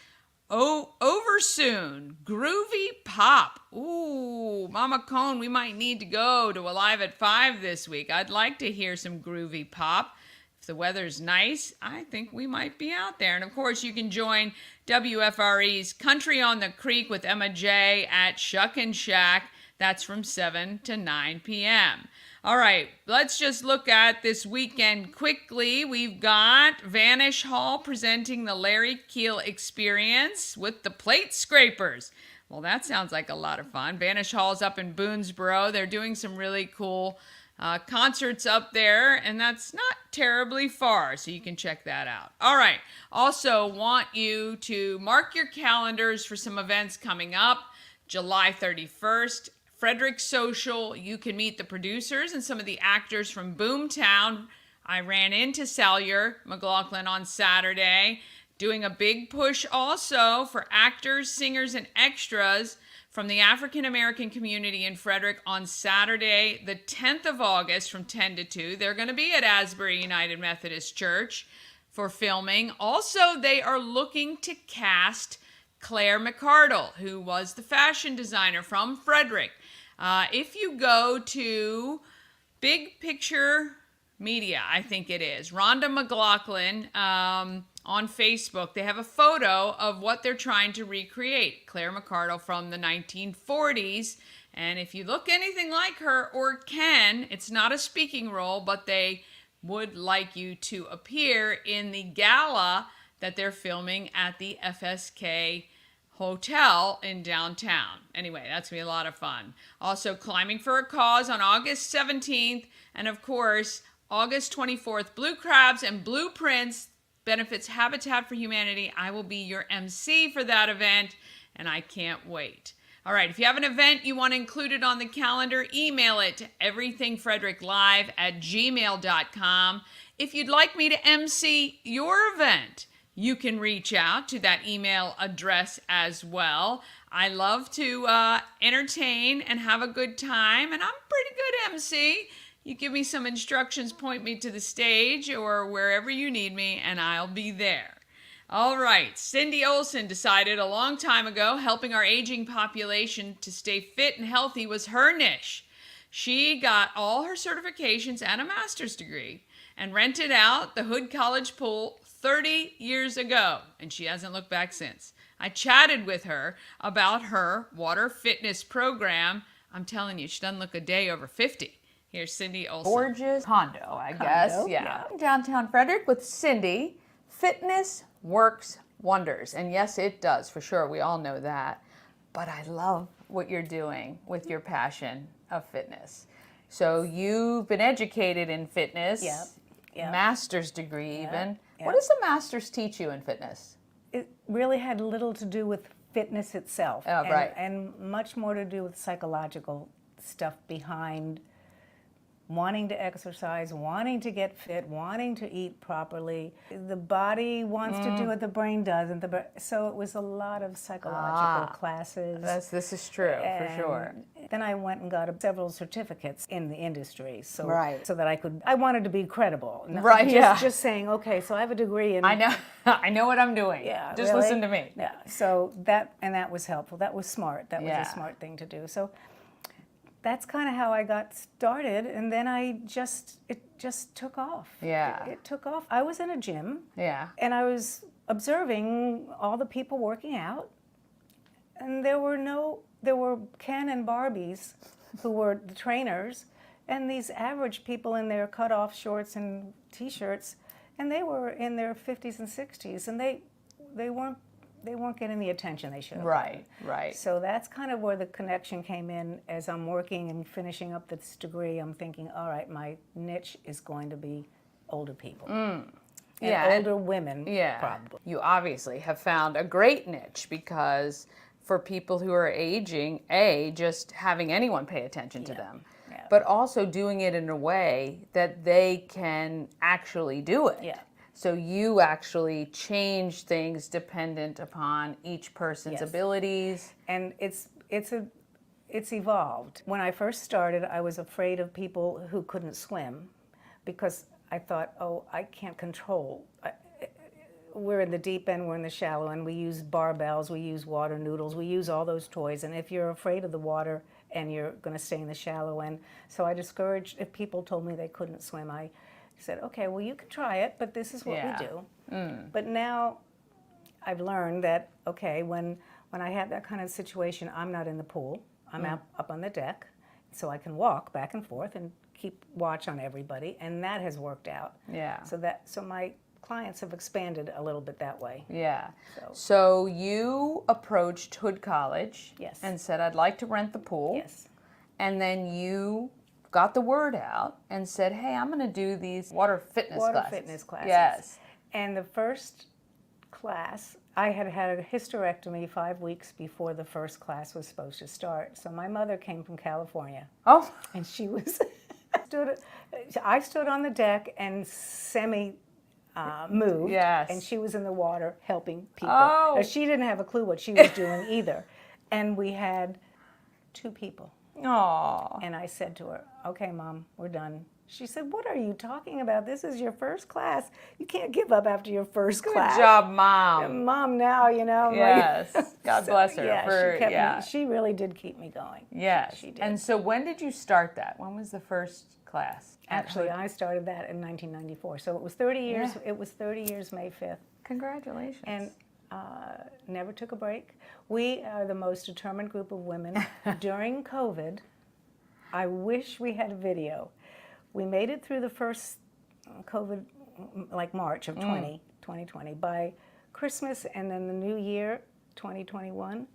S2: over soon. Groovy Pop. Ooh, Mama Cone, we might need to go to Alive at 5 this week. I'd like to hear some Groovy Pop. If the weather's nice, I think we might be out there. And of course, you can join WFRE's Country on the Creek with Emma J at Shuck and Shack. That's from 7 to 9 p.m. All right, let's just look at this weekend quickly. We've got Vanish Hall presenting the Larry Keel Experience with the Plate Scrapers. Well, that sounds like a lot of fun. Vanish Hall's up in Boonesboro. They're doing some really cool concerts up there, and that's not terribly far, so you can check that out. All right, also want you to mark your calendars for some events coming up. July 31st, Frederick Social. You can meet the producers and some of the actors from Boomtown. I ran into Salyer McLaughlin on Saturday, doing a big push also for actors, singers, and extras from the African American community in Frederick on Saturday, the 10th of August from 10 to 2. They're going to be at Asbury United Methodist Church for filming. Also, they are looking to cast Claire McCardle, who was the fashion designer from Frederick. If you go to Big Picture Media, I think it is, Rhonda McLaughlin, on Facebook, they have a photo of what they're trying to recreate. Claire McCardle from the 1940s. And if you look anything like her or can, it's not a speaking role, but they would like you to appear in the gala that they're filming at the FSK Hotel in downtown. Anyway, that's going to be a lot of fun. Also, Climbing for a Cause on August 17th. And of course, August 24th, Blue Crabs and Blueprints benefits Habitat for Humanity. I will be your MC for that event, and I can't wait. All right, if you have an event you want included on the calendar, email it to everythingfredericklive@gmail.com. If you'd like me to MC your event, you can reach out to that email address as well. I love to entertain and have a good time, and I'm a pretty good MC. You give me some instructions, point me to the stage or wherever you need me, and I'll be there. All right, Cindi Olson decided a long time ago helping our aging population to stay fit and healthy was her niche. She got all her certifications and a master's degree and rented out the Hood College pool 30 years ago, and she hasn't looked back since. I chatted with her about her water fitness program. I'm telling you, she doesn't look a day over 50. Here's Cindi Olson.
S8: Gorgeous condo, I guess. Yeah. Downtown Frederick with Cindi. Fitness works wonders. And yes, it does, for sure. We all know that. But I love what you're doing with your passion of fitness. So you've been educated in fitness.
S9: Yep.
S8: Master's degree even.
S9: Yep.
S8: What does a master's teach you in fitness?
S9: It really had little to do with fitness itself.
S8: Oh, right.
S9: And much more to do with psychological stuff behind wanting to exercise, wanting to get fit, wanting to eat properly. The body wants to do what the brain does, and so it was a lot of psychological classes.
S8: This is true, for sure.
S9: Then I went and got several certificates in the industry, so that I wanted to be credible.
S8: Right,
S9: Just saying, okay, so I have a degree in...
S8: I know what I'm doing.
S9: Yeah,
S8: just
S9: really?
S8: listen to me.
S9: Yeah, so that was helpful. That was smart. That was a smart thing to do. So that's kind of how I got started, and then it just took off.
S8: Yeah.
S9: It took off. I was in a gym.
S8: Yeah.
S9: And I was observing all the people working out, and there were Ken and Barbies who were the trainers, and these average people in their cut-off shorts and T-shirts, and they were in their 50s and 60s, and they weren't getting the attention they should have.
S8: Right.
S9: So that's kind of where the connection came in. As I'm working and finishing up this degree, I'm thinking, all right, my niche is going to be older people. And older women, probably.
S8: You obviously have found a great niche, because for people who are aging, just having anyone pay attention to them, but also doing it in a way that they can actually do it.
S9: Yeah.
S8: So you actually change things dependent upon each person's abilities.
S9: And it's evolved. When I first started, I was afraid of people who couldn't swim, because I thought, oh, I can't control. We're in the deep end, we're in the shallow end. We use barbells, we use water noodles, we use all those toys. And if you're afraid of the water and you're going to stay in the shallow end, so I discouraged, if people told me they couldn't swim, I said, okay, well, you can try it, but this is what we do. But now I've learned that, okay, when I have that kind of situation, I'm not in the pool. I'm up on the deck, so I can walk back and forth and keep watch on everybody, and that has worked out.
S8: Yeah.
S9: So my clients have expanded a little bit that way.
S8: Yeah. So you approached Hood College and said, I'd like to rent the pool.
S9: Yes.
S8: And then you got the word out and said, hey, I'm going to do these water fitness classes. Yes.
S9: And the first class, I had had a hysterectomy 5 weeks before the first class was supposed to start. So my mother came from California.
S8: Oh.
S9: And she was, I stood on the deck and moved.
S8: Yes.
S9: And she was in the water helping people.
S8: Oh.
S9: Now, she didn't have a clue what she was doing either. And we had 2 people.
S8: Aww.
S9: And I said to her, okay, Mom, we're done. She said, what are you talking about? This is your first class. You can't give up after your first class.
S8: Good job, Mom.
S9: Mom now,
S8: Yes. God bless her.
S9: Yeah, she really did keep me going.
S8: Yes.
S9: She did.
S8: And so when did you start that? When was the first class?
S9: Actually, I started that in 1994. So it was 30 years. Yeah. It was 30 years, May 5th.
S8: Congratulations.
S9: And never took a break. We are the most determined group of women. During COVID, I wish we had a video. We made it through the first COVID, like March of 2020. By Christmas and then the new year, 2021,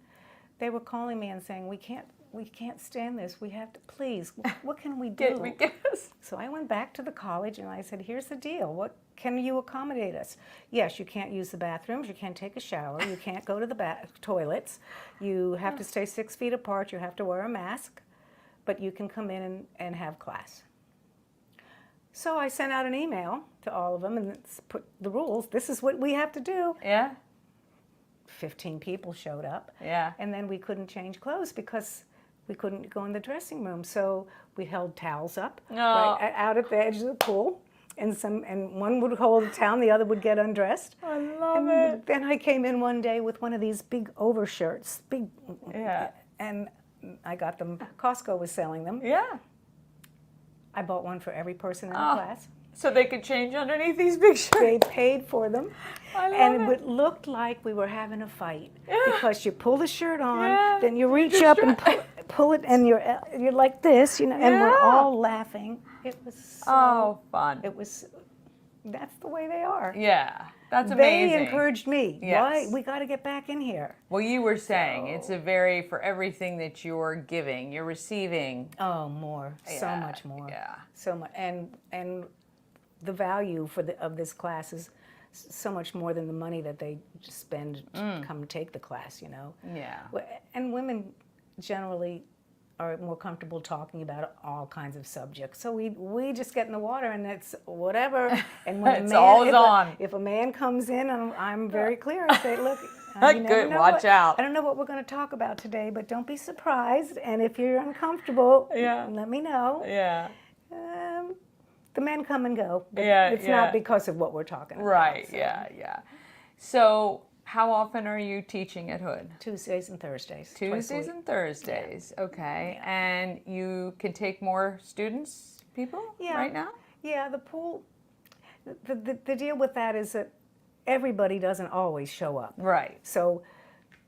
S9: they were calling me and saying, we can't stand this. We have to, please, what can we do? So I went back to the college and I said, here's the deal. What can you accommodate us? Yes, you can't use the bathrooms. You can't take a shower. You can't go to the toilets. You have to stay 6 feet apart. You have to wear a mask. But you can come in and have class. So I sent out an email to all of them and put the rules. This is what we have to do.
S8: Yeah.
S9: 15 people showed up.
S8: Yeah.
S9: And then we couldn't change clothes because we couldn't go in the dressing room. So we held towels up right out at the edge of the pool. And one would hold a towel and the other would get undressed.
S8: I love it.
S9: Then I came in one day with one of these big overshirts. And I got them. Costco was selling them.
S8: Yeah.
S9: I bought one for every person in the class.
S8: So they could change underneath these big shirts.
S9: They paid for them.
S8: And
S9: it looked like we were having a fight because you pull the shirt on, then you reach up and pull it, and you're like this, and we're all laughing. It was so
S8: fun.
S9: That's the way they are.
S8: Yeah. That's amazing.
S9: They encouraged me.
S8: Yes.
S9: Why? We got to get back in here.
S8: Well, you were saying it's for everything that you're giving, you're receiving.
S9: Oh, more. So much more.
S8: Yeah.
S9: So much. And the value of this class is so much more than the money that they just spend to come take the class,
S8: Yeah.
S9: And women generally are more comfortable talking about all kinds of subjects. So we just get in the water and it's whatever. And when
S8: It's always on.
S9: If a man comes in, I'm very clear. I say, look, you never
S8: Good,
S9: know
S8: watch out.
S9: I don't know what we're going to talk about today, but don't be surprised. And if you're uncomfortable, let me know.
S8: Yeah.
S9: The men come and go. But
S8: Yeah,
S9: it's
S8: yeah.
S9: not because of what we're talking about.
S8: Right,
S9: so.
S8: yeah. So how often are you teaching at Hood?
S9: Tuesdays and Thursdays. twice a
S8: Tuesdays
S9: week.
S8: and Thursdays, okay. And you can take more students, people, right now?
S9: Yeah, the pool, the deal with that is that everybody doesn't always show up.
S8: Right.
S9: So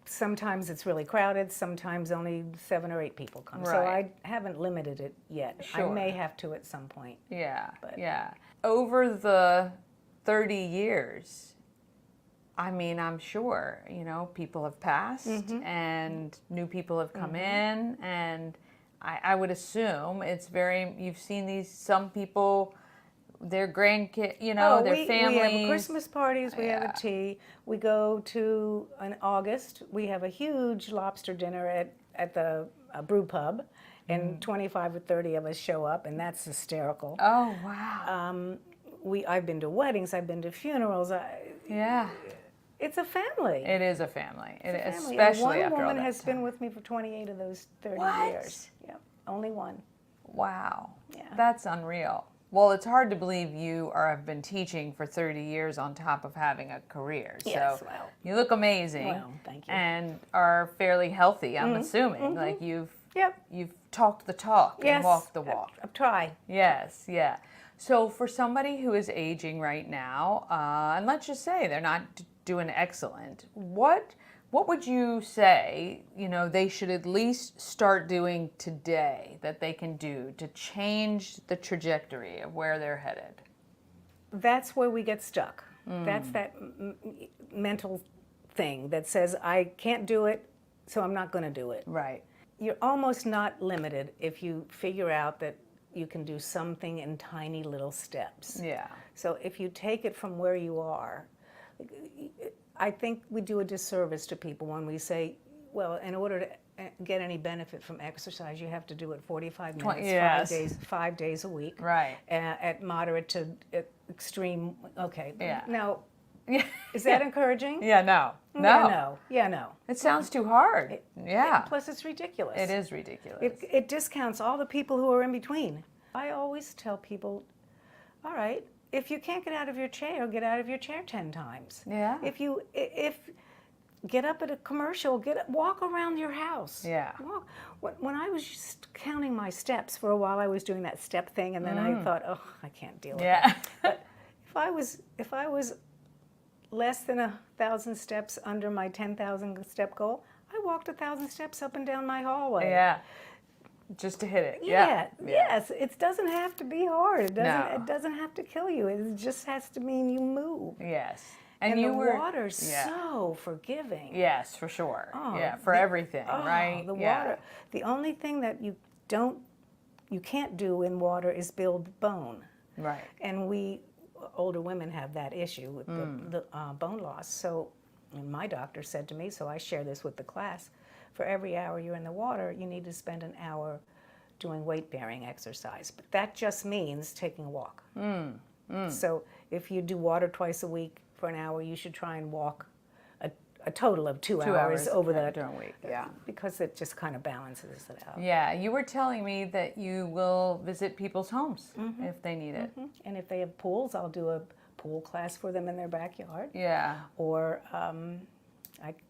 S9: sometimes it's really crowded, sometimes only 7 or 8 people come. So
S8: Right.
S9: I haven't limited it yet.
S8: Sure.
S9: I may have to at some point.
S8: Yeah,
S9: But-
S8: yeah. Over the 30 years, I mean, I'm sure, people have passed and new people have come in, and I would assume it's you've seen some people, their grandkids, their families.
S9: We have Christmas parties, we have a tea. We go to, in August, we have a huge lobster dinner at the brew pub, and 25 or 30 of us show up, and that's hysterical.
S8: Oh, wow.
S9: I've been to weddings, I've been to funerals.
S8: Yeah.
S9: It's a family.
S8: It is a family,
S9: It's a family.
S8: especially
S9: and
S8: after all
S9: one woman
S8: that
S9: has
S8: time.
S9: been with me for 28 of those 30
S8: What?
S9: years. Yep, only one.
S8: Wow.
S9: Yeah.
S8: That's unreal. Well, it's hard to believe you have been teaching for 30 years on top of having a career.
S9: Yes,
S8: So
S9: well.
S8: you look amazing.
S9: Well, thank you.
S8: And are fairly healthy, I'm assuming. Like you've talked the talk
S9: Yes.
S8: and walked the walk.
S9: I've tried.
S8: Yes, yeah. So for somebody who is aging right now, and let's just say they're not doing excellent, what would you say, they should at least start doing today that they can do to change the trajectory of where they're headed?
S9: That's where we get stuck. That's that mental thing that says, I can't do it, so I'm not going to do it.
S8: Right.
S9: You're almost not limited if you figure out that you can do something in tiny little steps.
S8: Yeah.
S9: So if you take it from where you are, I think we do a disservice to people when we say, well, in order to get any benefit from exercise, you have to do it 45 minutes,
S8: Yes.
S9: 5 days a week.
S8: Right.
S9: At moderate to extreme, okay.
S8: Yeah.
S9: Now, is that encouraging?
S8: Yeah, no.
S9: Yeah, no.
S8: It sounds too hard. Yeah.
S9: Plus, it's ridiculous.
S8: It is ridiculous.
S9: It discounts all the people who are in between. I always tell people, all right, if you can't get out of your chair, get out of your chair 10 times.
S8: Yeah.
S9: If get up at a commercial, walk around your house.
S8: Yeah.
S9: When I was just counting my steps for a while, I was doing that step thing, and then I thought, oh, I can't deal with
S8: Yeah.
S9: it. But if I was less than 1,000 steps under my 10,000 step goal, I walked 1,000 steps up and down my hallway.
S8: Yeah. Just to hit it.
S9: Yeah. Yes. It doesn't have to be hard.
S8: No.
S9: It doesn't have to kill you. It just has to mean you move.
S8: Yes.
S9: And
S8: you
S9: the
S8: were
S9: water's so forgiving.
S8: Yes, for sure.
S9: Oh,
S8: yeah, for everything, right?
S9: The
S8: Yeah.
S9: water. The only thing that you can't do in water is build bone.
S8: Right.
S9: And we older women have that issue with the bone loss. So, and my doctor said to me, so I share this with the class, for every hour you're in the water, you need to spend an hour doing weight-bearing exercise. But that just means taking a walk. So if you do water twice a week for an hour, you should try and walk a total of 2 hours over that
S8: during a week. Yeah.
S9: because it just kind of balances it out.
S8: Yeah, you were telling me that you will visit people's homes if they need it.
S9: And if they have pools, I'll do a pool class for them in their backyard.
S8: Yeah.
S9: Or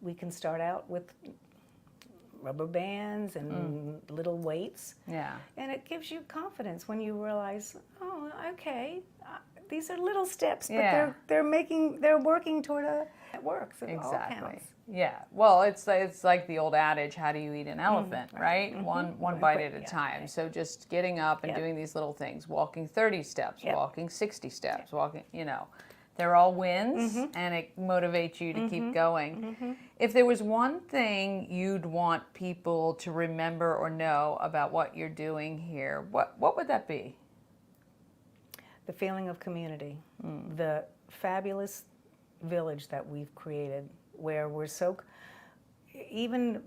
S9: we can start out with rubber bands and little weights.
S8: Yeah.
S9: And it gives you confidence when you realize, oh, okay, these are little steps, but
S8: Yeah.
S9: they're working toward it works. It all
S8: Exactly.
S9: counts.
S8: Yeah. Well, it's like the old adage, how do you eat an elephant, right? One bite at a time. So just getting up and doing these little things, walking 30 steps, walking 60 steps, walking, they're all wins and it motivates you to keep going. If there was one thing you'd want people to remember or know about what you're doing here, what would that be?
S9: The feeling of community, the fabulous village that we've created where we're so, even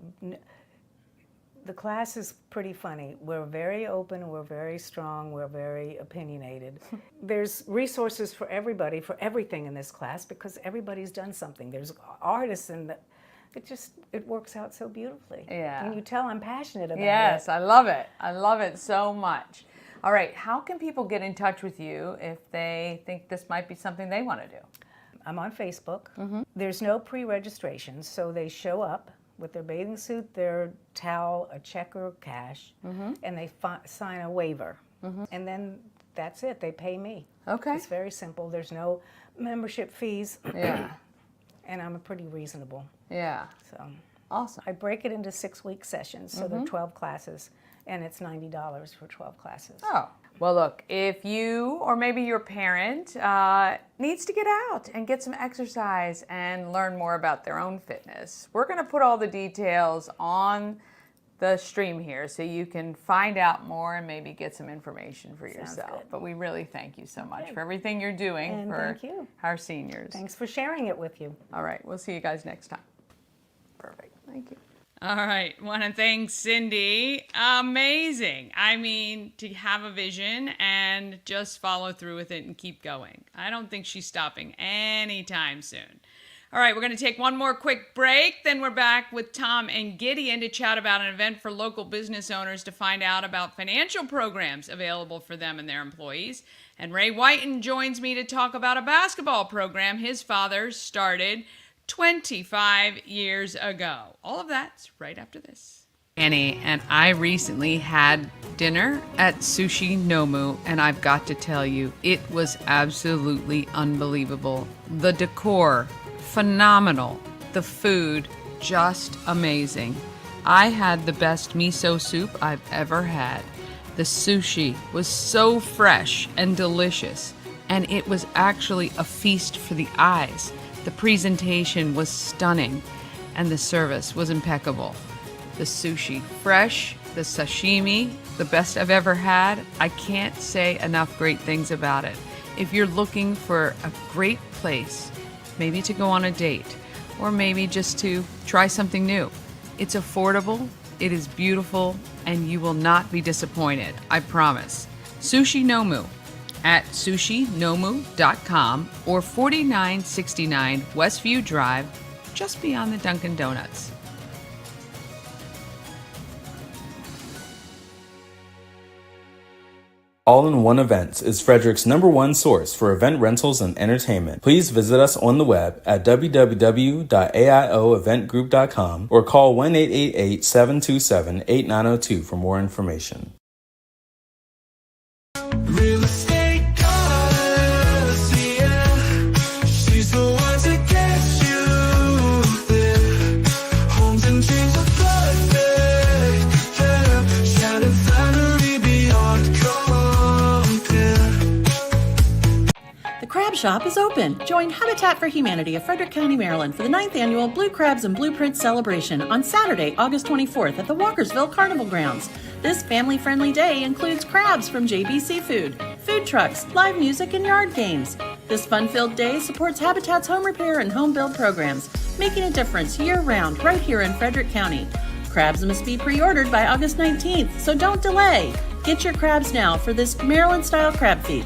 S9: The class is pretty funny. We're very open, we're very strong, we're very opinionated. There's resources for everybody, for everything in this class, because everybody's done something. There's artists, and it works out so beautifully.
S8: Yeah.
S9: Can you tell I'm passionate about it?
S8: Yes, I love it. I love it so much. All right, how can people get in touch with you if they think this might be something they want to do?
S9: I'm on Facebook. There's no pre-registration, so they show up with their bathing suit, their towel, a check or cash, and they sign a waiver. And then that's it. They pay me.
S8: Okay.
S9: It's very simple. There's no membership fees.
S8: Yeah.
S9: And I'm pretty reasonable.
S8: Yeah.
S9: So
S8: Awesome.
S9: I break it into 6-week sessions, so they're 12 classes, and it's $90 for 12 classes.
S8: Oh. Well, look, if you or maybe your parent needs to get out and get some exercise and learn more about their own fitness, we're going to put all the details on the stream here so you can find out more and maybe get some information for yourself.
S9: good.
S8: But we really thank you so much for everything you're doing
S9: And
S8: for
S9: thank you.
S8: our seniors.
S9: Thanks for sharing it with you.
S8: All right, we'll see you guys next time. Perfect. Thank you.
S2: All right, want to thank Cindi. Amazing. I mean, to have a vision and just follow through with it and keep going. I don't think she's stopping anytime soon. All right, we're going to take one more quick break. Then we're back with Tom and Gideon to chat about an event for local business owners to find out about financial programs available for them and their employees. And Ray Whiten joins me to talk about a basketball program his father started 25 years ago. All of that's right after this. Annie and I recently had dinner at Sushi Nomu, and I've got to tell you, it was absolutely unbelievable. The decor, phenomenal. The food, just amazing. I had the best miso soup I've ever had. The sushi was so fresh and delicious, and it was actually a feast for the eyes. The presentation was stunning, and the service was impeccable. The sushi, fresh, the sashimi, the best I've ever had. I can't say enough great things about it. If you're looking for a great place, maybe to go on a date, or maybe just to try something new, it's affordable, it is beautiful, and you will not be disappointed, I promise. Sushi Nomu at sushinomu.com or 4969 Westview Drive, just beyond the Dunkin' Donuts.
S10: All-in-One Events is Frederick's #1 source for event rentals and entertainment. Please visit us on the web at www.aioeventgroup.com or call 1-888-727-8902 for more information.
S1: Real estate goddess, yeah. She's the one to get you there. Homes and dreams are perfect, yeah. Shining flattery beyond compare.
S7: The Crab Shop is open. Join Habitat for Humanity of Frederick County, Maryland for the 9th annual Blue Crabs and Blueprints celebration on Saturday, August 24th at the Walkersville Carnival Grounds. This family-friendly day includes crabs from JB Seafood, food trucks, live music, and yard games. This fun-filled day supports Habitat's home repair and home build programs, making a difference year-round right here in Frederick County. Crabs must be pre-ordered by August 19th, so don't delay. Get your crabs now for this Maryland-style crab feed.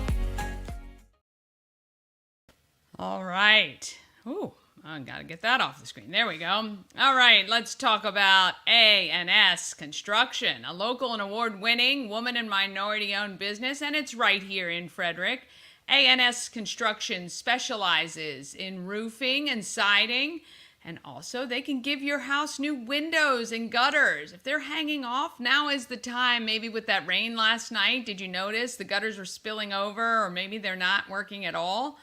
S2: All right. Ooh, I gotta get that off the screen. There we go. All right, let's talk about A&S Construction, a local and award-winning woman and minority-owned business, and it's right here in Frederick. A&S Construction specializes in roofing and siding, and also they can give your house new windows and gutters. If they're hanging off, now is the time. Maybe with that rain last night, did you notice the gutters were spilling over, or maybe they're not working at all?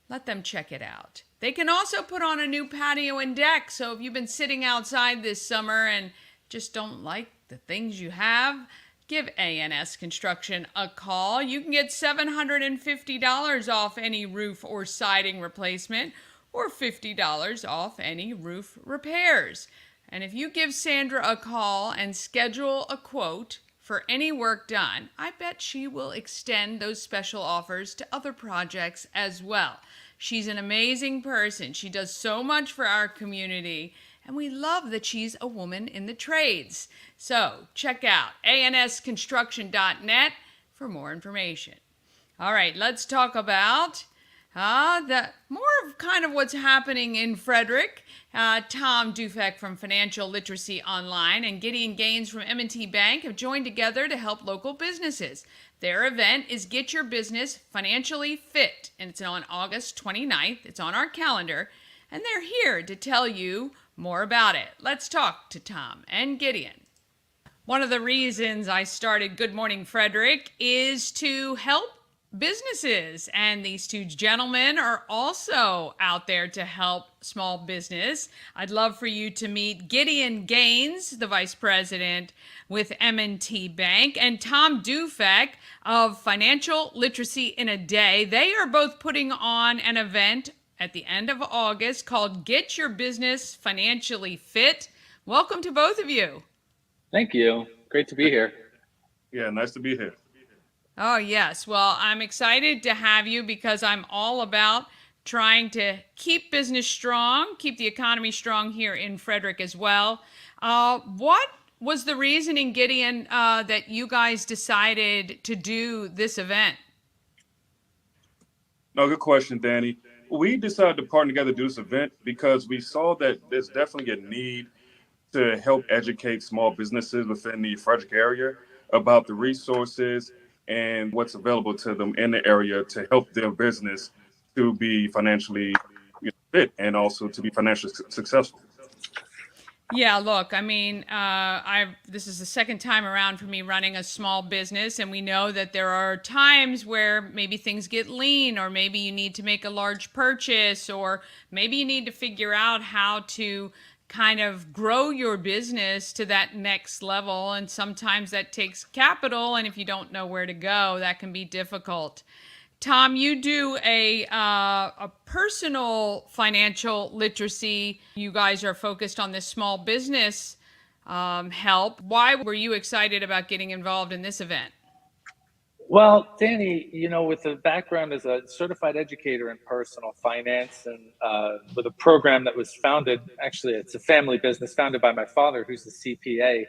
S2: Let them check it out. They can also put on a new patio and deck. So if you've been sitting outside this summer and just don't like the things you have, give A&S Construction a call. You can get $750 off any roof or siding replacement, or $50 off any roof repairs. And if you give Sandra a call and schedule a quote for any work done, I bet she will extend those special offers to other projects as well. She's an amazing person. She does so much for our community, and we love that she's a woman in the trades. So check out ansconstruction.net for more information. All right, let's talk about the more of kind of what's happening in Frederick. Tom Dufek from Financial Literacy Online and Gideon Gaines from M&T Bank have joined together to help local businesses. Their event is Get Your Business Financially Fit, and it's on August 29th. It's on our calendar, and they're here to tell you more about it. Let's talk to Tom and Gideon. One of the reasons I started Good Morning Frederick is to help businesses, and these two gentlemen are also out there to help small business. I'd love for you to meet Gideon Gaines, the vice president with M&T Bank, and Tom Dufek of Financial Literacy in a Day. They are both putting on an event at the end of August called Get Your Business Financially Fit. Welcome to both of you.
S11: Thank you. Great to be here.
S12: Yeah, nice to be here.
S2: Oh, yes. Well, I'm excited to have you because I'm all about trying to keep business strong, keep the economy strong here in Frederick as well. What was the reasoning, Gideon, that you guys decided to do this event?
S12: No, good question, Dani. We decided to partner together to do this event because we saw that there's definitely a need to help educate small businesses within the Frederick area about the resources and what's available to them in the area to help their business to be financially fit and also to be financially successful.
S2: Yeah, look, I mean, this is the second time around for me running a small business, and we know that there are times where maybe things get lean, or maybe you need to make a large purchase, or maybe you need to figure out how to kind of grow your business to that next level. And sometimes that takes capital. And if you don't know where to go, that can be difficult. Tom, you do a personal financial literacy. You guys are focused on this small business help. Why were you excited about getting involved in this event?
S11: Well, Dani, with a background as a certified educator in personal finance and with a program that was founded, actually, it's a family business founded by my father, who's a CPA.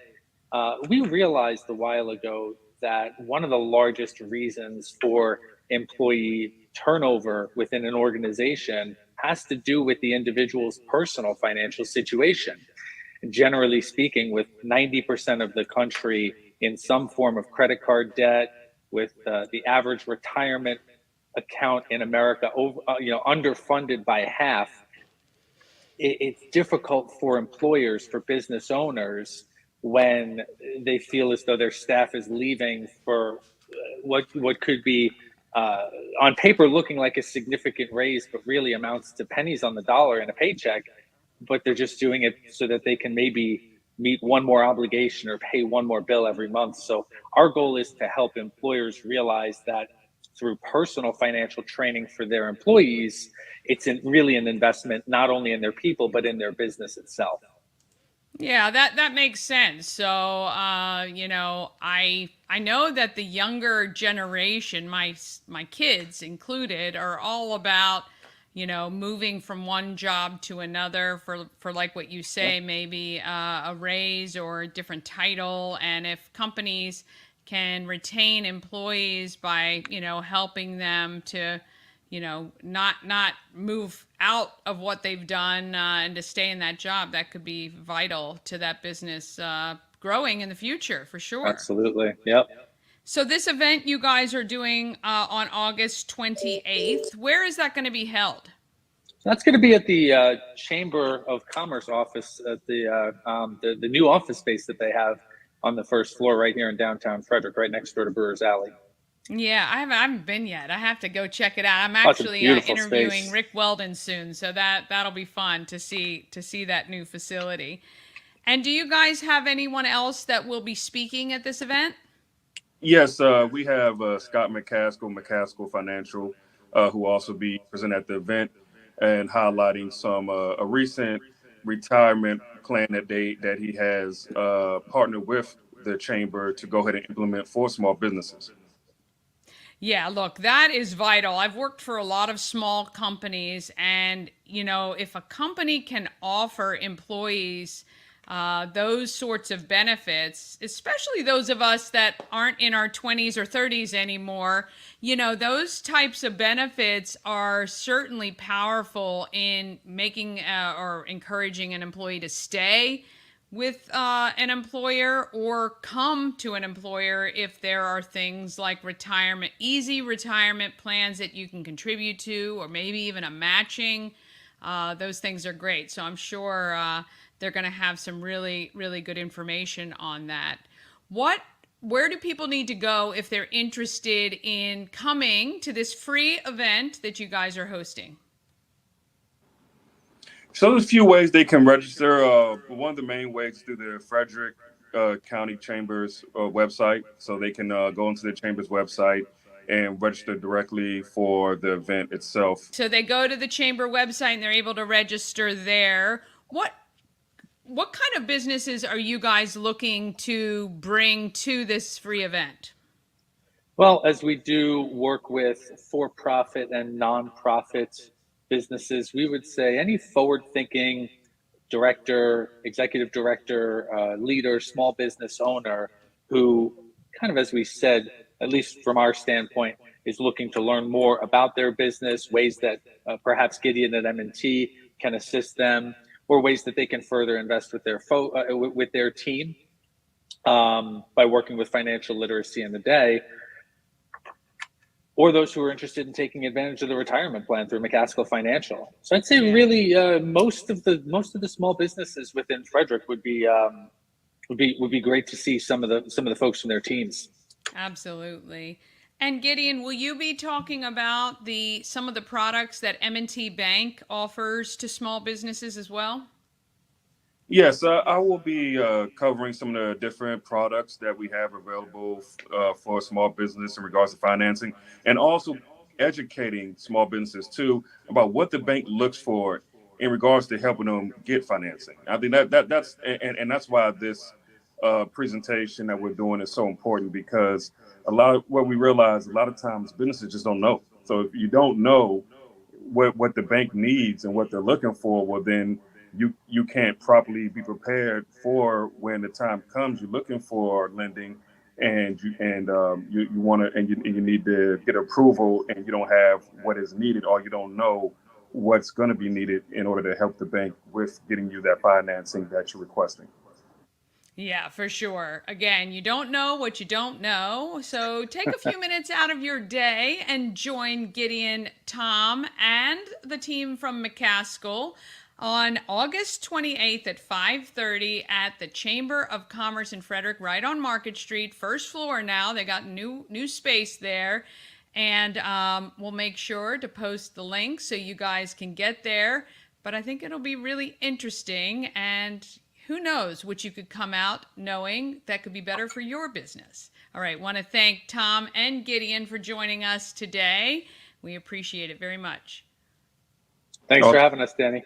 S11: We realized a while ago that one of the largest reasons for employee turnover within an organization has to do with the individual's personal financial situation. Generally speaking, with 90% of the country in some form of credit card debt, with the average retirement account in America underfunded by half, it's difficult for employers, for business owners, when they feel as though their staff is leaving for what could be on paper looking like a significant raise, but really amounts to pennies on the dollar in a paycheck. But they're just doing it so that they can maybe meet one more obligation or pay one more bill every month. So our goal is to help employers realize that through personal financial training for their employees, it's really an investment not only in their people, but in their business itself.
S2: Yeah, that makes sense. So, I know that the younger generation, my kids included, are all about moving from one job to another for like what you say, maybe a raise or a different title. And if companies can retain employees by, helping them to, not move out of what they've done and to stay in that job, that could be vital to that business growing in the future, for sure.
S11: Absolutely. Yep.
S2: So this event you guys are doing on August 28th, where is that going to be held?
S11: That's going to be at the Chamber of Commerce office at the new office space that they have on the first floor right here in downtown Frederick, right next door to Brewers Alley.
S2: Yeah, I haven't been yet. I have to go check it out. I'm actually interviewing
S11: space.
S2: Rick Weldon soon, so that'll be fun to see that new facility. And do you guys have anyone else that will be speaking at this event?
S12: Yes, we have Scott McCaskill Financial, who will also be present at the event and highlighting some a recent retirement plan that he has partnered with the chamber to go ahead and implement for small businesses.
S2: Yeah, look, that is vital. I've worked for a lot of small companies, and if a company can offer employees those sorts of benefits, especially those of us that aren't in our 20s or 30s anymore, those types of benefits are certainly powerful in making or encouraging an employee to stay with an employer or come to an employer if there are things like easy retirement plans that you can contribute to, or maybe even a matching. Those things are great. So I'm sure they're going to have some really, really good information on that. Where do people need to go if they're interested in coming to this free event that you guys are hosting?
S12: So there's a few ways they can register. One of the main ways is through the Frederick County Chambers website. So they can go into the Chambers website and register directly for the event itself.
S2: So they go to the Chamber website and they're able to register there. What kind of businesses are you guys looking to bring to this free event?
S11: Well, as we do work with for-profit and nonprofit businesses, we would say any forward-thinking director, executive director, leader, small business owner who kind of, as we said, at least from our standpoint, is looking to learn more about their business, ways that perhaps Gideon at M&T can assist them, or ways that they can further invest with their team by working with financial literacy in the day, or those who are interested in taking advantage of the retirement plan through McCaskill Financial. So I'd say really most of the small businesses within Frederick would be great to see some of the folks from their teams.
S2: Absolutely. And Gideon, will you be talking about some of the products that M&T Bank offers to small businesses as well?
S12: Yes, I will be covering some of the different products that we have available for small business in regards to financing, and also educating small businesses too about what the bank looks for in regards to helping them get financing. I think that's why this presentation that we're doing is so important, because what we realize a lot of times businesses just don't know. So if you don't know what the bank needs and what they're looking for, well then you can't properly be prepared for when the time comes. You're looking for lending, and you need to get approval, and you don't have what is needed, or you don't know what's going to be needed in order to help the bank with getting you that financing that you're requesting.
S2: Yeah, for sure. Again, you don't know what you don't know. So take a few minutes out of your day and join Gideon, Tom, and the team from McCaskill on August 28th at 5:30 at the Chamber of Commerce in Frederick, right on Market Street, first floor now. They got new space there. And we'll make sure to post the link so you guys can get there. But I think it'll be really interesting, and who knows what you could come out knowing that could be better for your business. All right, want to thank Tom and Gideon for joining us today. We appreciate it very much.
S11: Thanks for having us, Dani.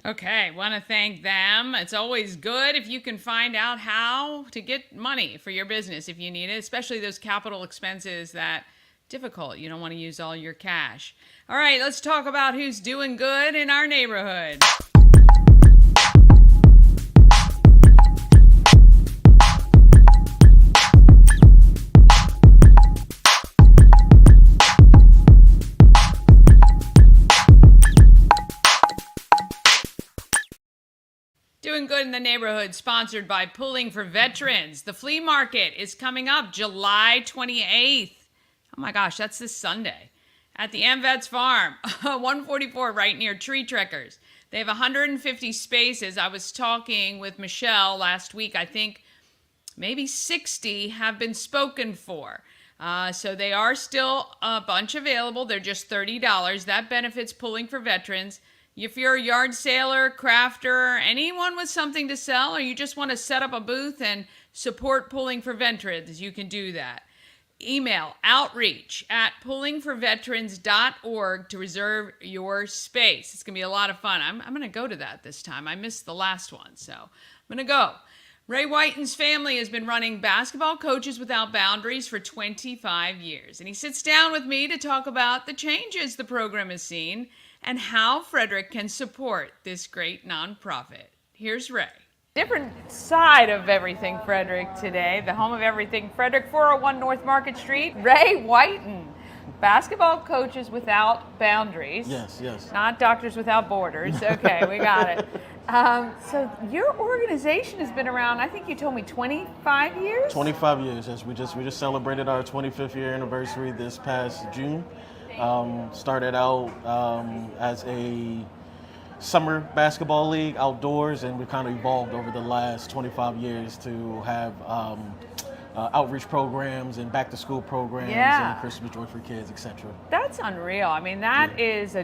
S2: Okay, want to thank them. It's always good if you can find out how to get money for your business if you need it, especially those capital expenses that difficult. You don't want to use all your cash. All right, let's talk about who's doing good in our neighborhood. Doing Good in the Neighborhood, sponsored by Pulling for Veterans. The flea market is coming up July 28th. Oh my gosh, that's this Sunday. At the AmVets Farm, 144 right near Tree Trekkers. They have 150 spaces. I was talking with Michelle last week. I think maybe 60 have been spoken for. So they are still a bunch available. They're just $30. That benefits Pulling for Veterans. If you're a yard sailor, crafter, anyone with something to sell, or you just want to set up a booth and support Pulling for Veterans, you can do that. Email outreach@pullingforveterans.org to reserve your space. It's going to be a lot of fun. I'm going to go to that this time. I missed the last one, so I'm going to go. Ray Whiten's family has been running Basketball Coaches Without Boundaries for 25 years, and he sits down with me to talk about the changes the program has seen and how Frederick can support this great nonprofit. Here's Ray. Different side of Everything Frederick today, the home of Everything Frederick, 401 North Market Street. Ray Whiten, Basketball Coaches Without Boundaries.
S13: Yes, yes.
S2: Not Doctors Without Borders. Okay, we got it. So your organization has been around, I think you told me 25 years?
S13: 25 years, yes. We just celebrated our 25th year anniversary this past June. Started out as a summer basketball league outdoors, and we kind of evolved over the last 25 years to have outreach programs and back to school programs and Christmas Joy for Kids, etc.
S2: That's unreal. I mean, that is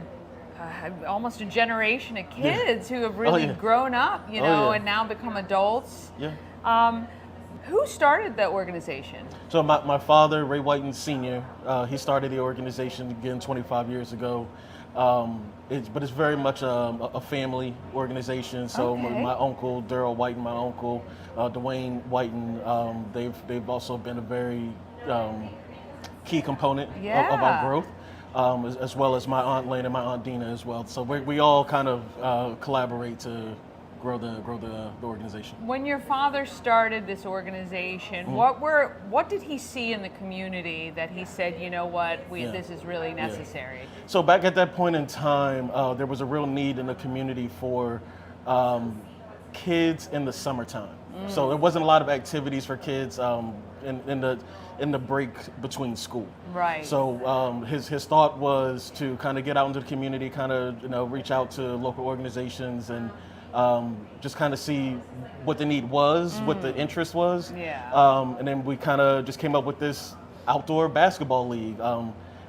S2: almost a generation of kids who have really grown up, and now become adults.
S13: Yeah.
S2: Who started the organization?
S13: So my father, Ray Whiten Sr., he started the organization again 25 years ago. But it's very much a family organization. So my uncle, Daryl Whiten, my uncle, Dwayne Whiten, they've also been a very key component of our growth. As well as my Aunt Lane and my Aunt Dina as well. So we all kind of collaborate to grow the organization.
S2: When your father started this organization, what did he see in the community that he said, you know what, this is really necessary?
S13: Yeah. So back at that point in time, there was a real need in the community for kids in the summertime. So there wasn't a lot of activities for kids in the break between school.
S2: Right.
S13: So his thought was to kind of get out into the community, kind of reach out to local organizations and just kind of see what the need was, what the interest was.
S2: Yeah.
S13: And then we kind of just came up with this outdoor basketball league.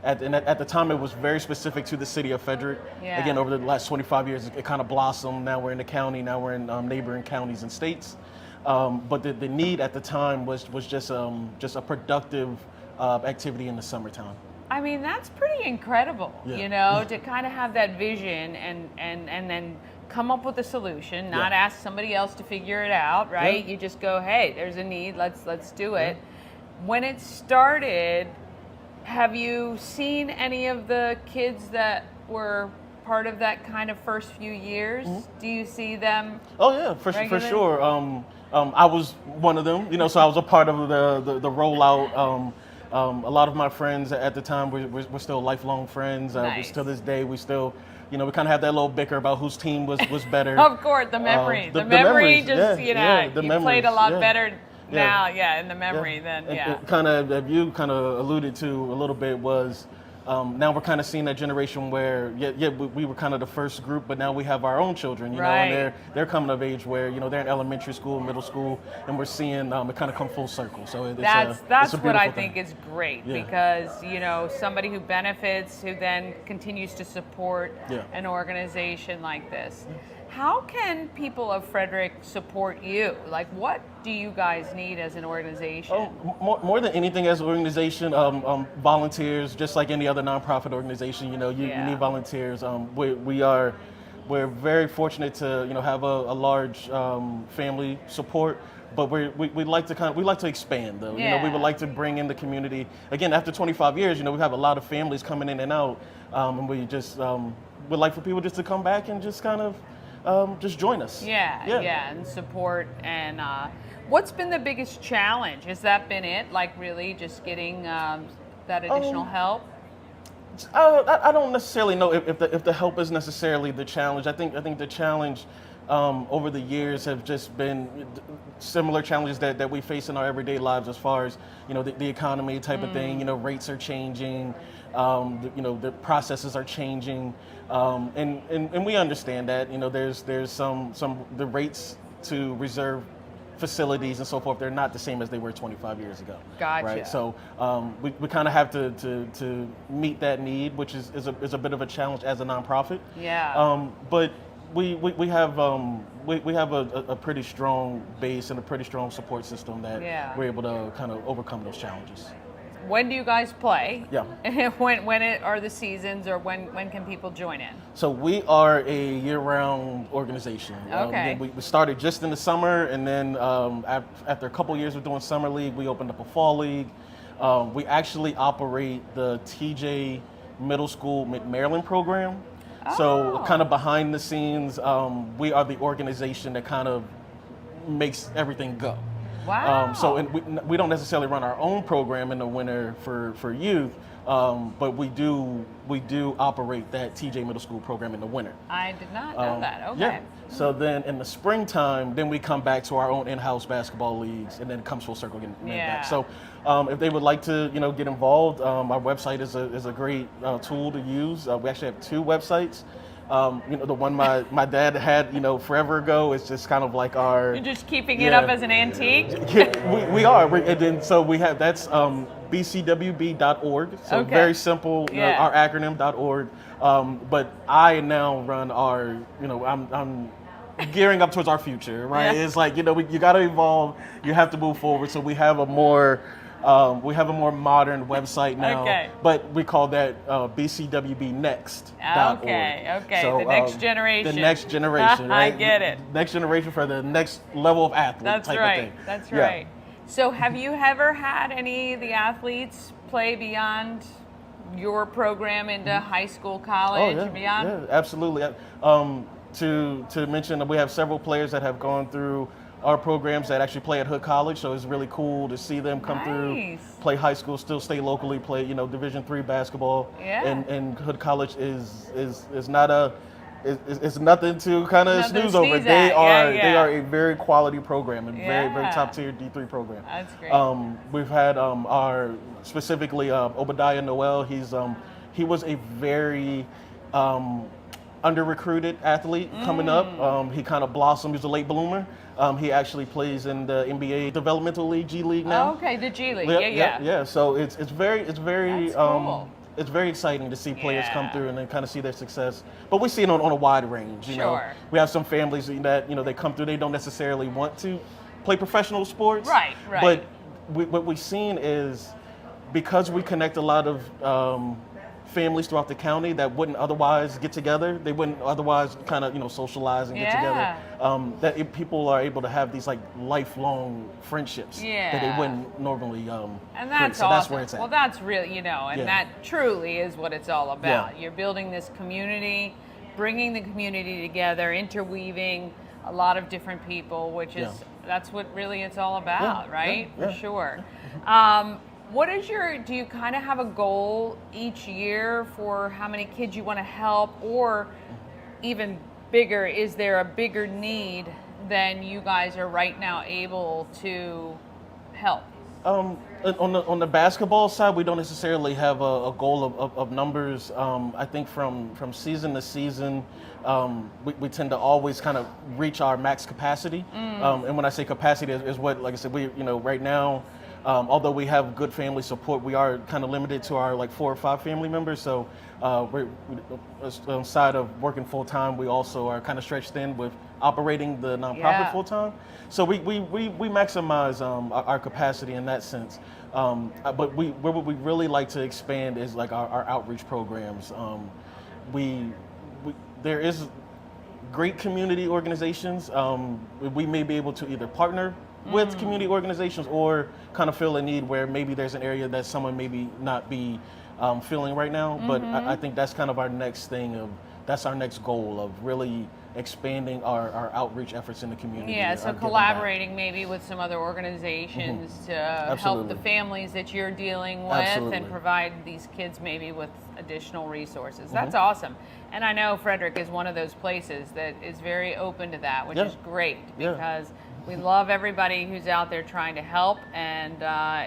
S13: At the time, it was very specific to the city of Frederick.
S2: Yeah.
S13: Again, over the last 25 years, it kind of blossomed. Now we're in the county. Now we're in neighboring counties and states. But the need at the time was just a productive activity in the summertime.
S2: I mean, that's pretty incredible, to kind of have that vision and then come up with a solution, not ask somebody else to figure it out, right? You just go, hey, there's a need, let's do it. When it started, have you seen any of the kids that were part of that kind of first few years? Do you see them?
S13: Oh yeah, for sure. I was one of them, so I was a part of the rollout. A lot of my friends at the time we're still lifelong friends.
S2: Nice.
S13: To this day, we still, we kind of have that little bicker about whose team was better.
S2: Of course, the memory. The memory just, you played a lot better now, in the memory than,
S13: And kind of, you kind of alluded to a little bit was, now we're kind of seeing that generation where, we were kind of the first group, but now we have our own children, and they're coming of age where, they're in elementary school, middle school, and we're seeing it kind of come full circle. So
S2: that's what I think is great, because, somebody who benefits, who then continues to support an organization like this. How can people of Frederick support you? Like, what do you guys need as an organization?
S13: Oh, more than anything as an organization, volunteers, just like any other nonprofit organization, you need volunteers. We're very fortunate to, have a large family support, but we like to expand though. We would like to bring in the community. Again, after 25 years, we have a lot of families coming in and out, and we just would like for people just to come back and just kind of just join us.
S2: And support. And what's been the biggest challenge? Has that been it? Like really just getting that additional help?
S13: I don't necessarily know if the help is necessarily the challenge. I think the challenge over the years have just been similar challenges that we face in our everyday lives, as far as the economy type of thing. Rates are changing. The processes are changing, and we understand that. There's some the rates to reserve facilities and so forth. They're not the same as they were 25 years ago.
S2: Gotcha.
S13: Right. So we kind of have to meet that need, which is a bit of a challenge as a nonprofit.
S2: Yeah.
S13: But we have a pretty strong base and a pretty strong support system that we're able to kind of overcome those challenges.
S2: when do you guys play?
S13: Yeah.
S2: when are the seasons, or when can people join in?
S13: So we are a year-round organization.
S2: Okay.
S13: We started just in the summer, and then after a couple years of doing summer league, we opened up a fall league. We actually operate the TJ Middle School Maryland program. So kind of behind the scenes, we are the organization that kind of makes everything go.
S2: Wow.
S13: So we don't necessarily run our own program in the winter for youth, but we do operate that TJ Middle School program in the winter.
S2: I did not know that. Okay.
S13: Yeah. So then in the springtime, then we come back to our own in-house basketball leagues, and then it comes full circle again. Back. So if they would like to, get involved, our website is a great tool to use. We actually have 2 websites. The one my dad had, forever ago, is just kind of like our.
S2: You're just keeping it up as an antique?
S13: Yeah, we are. And then so we have, that's bcwb.org. So very simple, our acronym.org. But I now run our, I'm gearing up towards our future, right? Yeah. It's like, you got to evolve, you have to move forward. So we have a more modern website now, but we call that bcwbnext.org.
S2: Okay.
S13: So,
S2: the next generation.
S13: The next generation, right?
S2: I get it.
S13: Next generation for the next level of athlete.
S2: That's
S13: type
S2: right.
S13: Of thing.
S2: That's right. So have you ever had any of the athletes play beyond your program into high school, college, and beyond?
S13: Yeah, absolutely. To mention that we have several players that have gone through our programs that actually play at Hood College, so it's really cool to see them come through, play high school, still stay locally, play Division III basketball.
S2: Yeah.
S13: And Hood College is not it's nothing to kind of snooze over. They are a very quality program and very top tier D3 program.
S2: That's great.
S13: We've had our specifically Obadiah Noel. He was a very under-recruited athlete coming up. He kind of blossomed. He was a late bloomer. He actually plays in the NBA Developmental League, G League now.
S2: Oh, okay, the G League.
S13: Yeah. So it's very
S2: That's cool.
S13: It's very exciting to see players come through and then kind of see their success. But we see it on a wide range. You know, we have some families that they come through. They don't necessarily want to play professional sports.
S2: Right.
S13: But what we've seen is, because we connect a lot of families throughout the county that wouldn't otherwise get together, they wouldn't otherwise kind of socialize and get together, that people are able to have these like lifelong friendships that they wouldn't normally
S2: and that's
S13: so
S2: awesome.
S13: that's where it's at.
S2: Well, that's really and that truly is what it's all about. You're building this community, bringing the community together, interweaving a lot of different people, which is that's what really it's all about, right? For sure. What is do you kind of have a goal each year for how many kids you want to help, or even bigger, is there a bigger need than you guys are right now able to help?
S13: On the basketball side, we don't necessarily have a goal of numbers. I think from season to season, we tend to always kind of reach our max capacity. And when I say capacity is what, like I said, we right now, although we have good family support, we are kind of limited to our 4 or 5 family members. So we're aside of working full time, we also are kind of stretched thin with operating the nonprofit full time. So we maximize our capacity in that sense. But where we really like to expand is like our outreach programs. There is great community organizations. We may be able to either partner with community organizations or kind of feel a need where maybe there's an area that someone maybe not be feeling right now. But I think that's kind of our next thing. That's our next goal of really expanding our outreach efforts in the community.
S2: Yeah, so collaborating maybe with some other organizations to help the families that you're dealing with and provide these kids maybe with additional resources. That's awesome. And I know Frederick is one of those places that is very open to that, which is great, because we love everybody who's out there trying to help, and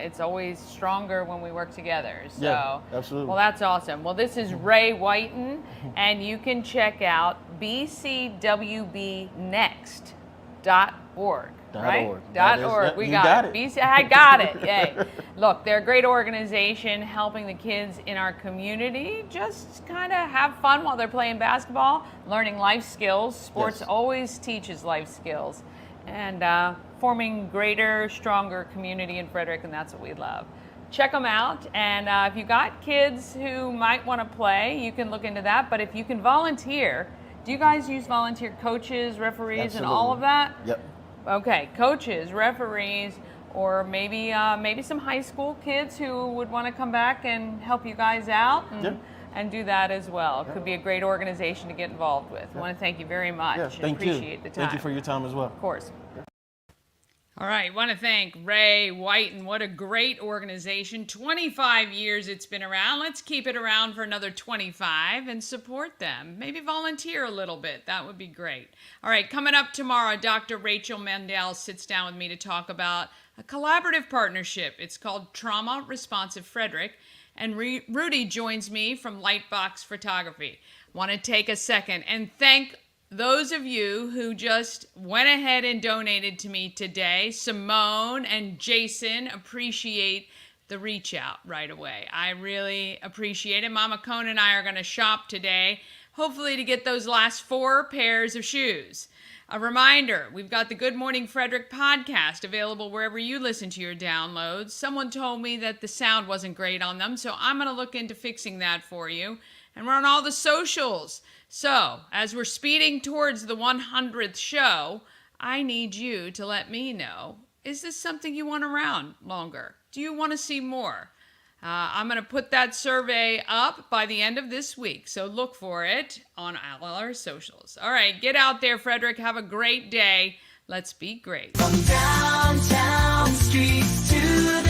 S2: it's always stronger when we work together. So,
S13: absolutely.
S2: Well, that's awesome. Well, this is Ray Whiten, and you can check out bcwbnext.org. Right? .org. We got it. I got it. Yay. Look, they're a great organization helping the kids in our community just kind of have fun while they're playing basketball, learning life skills. Sports always teaches life skills. And forming greater, stronger community in Frederick, and that's what we love. check them out. And if you got kids who might want to play, you can look into that. But if you can volunteer, do you guys use volunteer coaches, referees, and all of that?
S13: Yep.
S2: Okay, coaches, referees, or maybe some high school kids who would want to come back and help you guys out and do that as well. It could be a great organization to get involved with. I want to thank you very much.
S13: Yeah, thank you.
S2: Appreciate the time.
S13: Thank you for your time as well.
S2: Of course. All right, want to thank Ray Whiten. What a great organization. 25 years it's been around. Let's keep it around for another 25 and support them. Maybe volunteer a little bit. That would be great. All right, coming up tomorrow, Dr. Rachel Mendel sits down with me to talk about a collaborative partnership. It's called Trauma Responsive Frederick. And Rudy joins me from Lightbox Photography. Want to take a second and thank those of you who just went ahead and donated to me today. Simone and Jason, appreciate the reach out right away. I really appreciate it. Mama Cone and I are going to shop today, hopefully to get those last 4 pairs of shoes. A reminder, we've got the Good Morning Frederick podcast available wherever you listen to your downloads. Someone told me that the sound wasn't great on them, so I'm going to look into fixing that for you. And we're on all the socials. So, as we're speeding towards the 100th show, I need you to let me know, is this something you want around longer? Do you want to see more? I'm going to put that survey up by the end of this week, so look for it on all our socials. All right, get out there, Frederick. Have a great day. Let's be great.
S1: From downtown streets to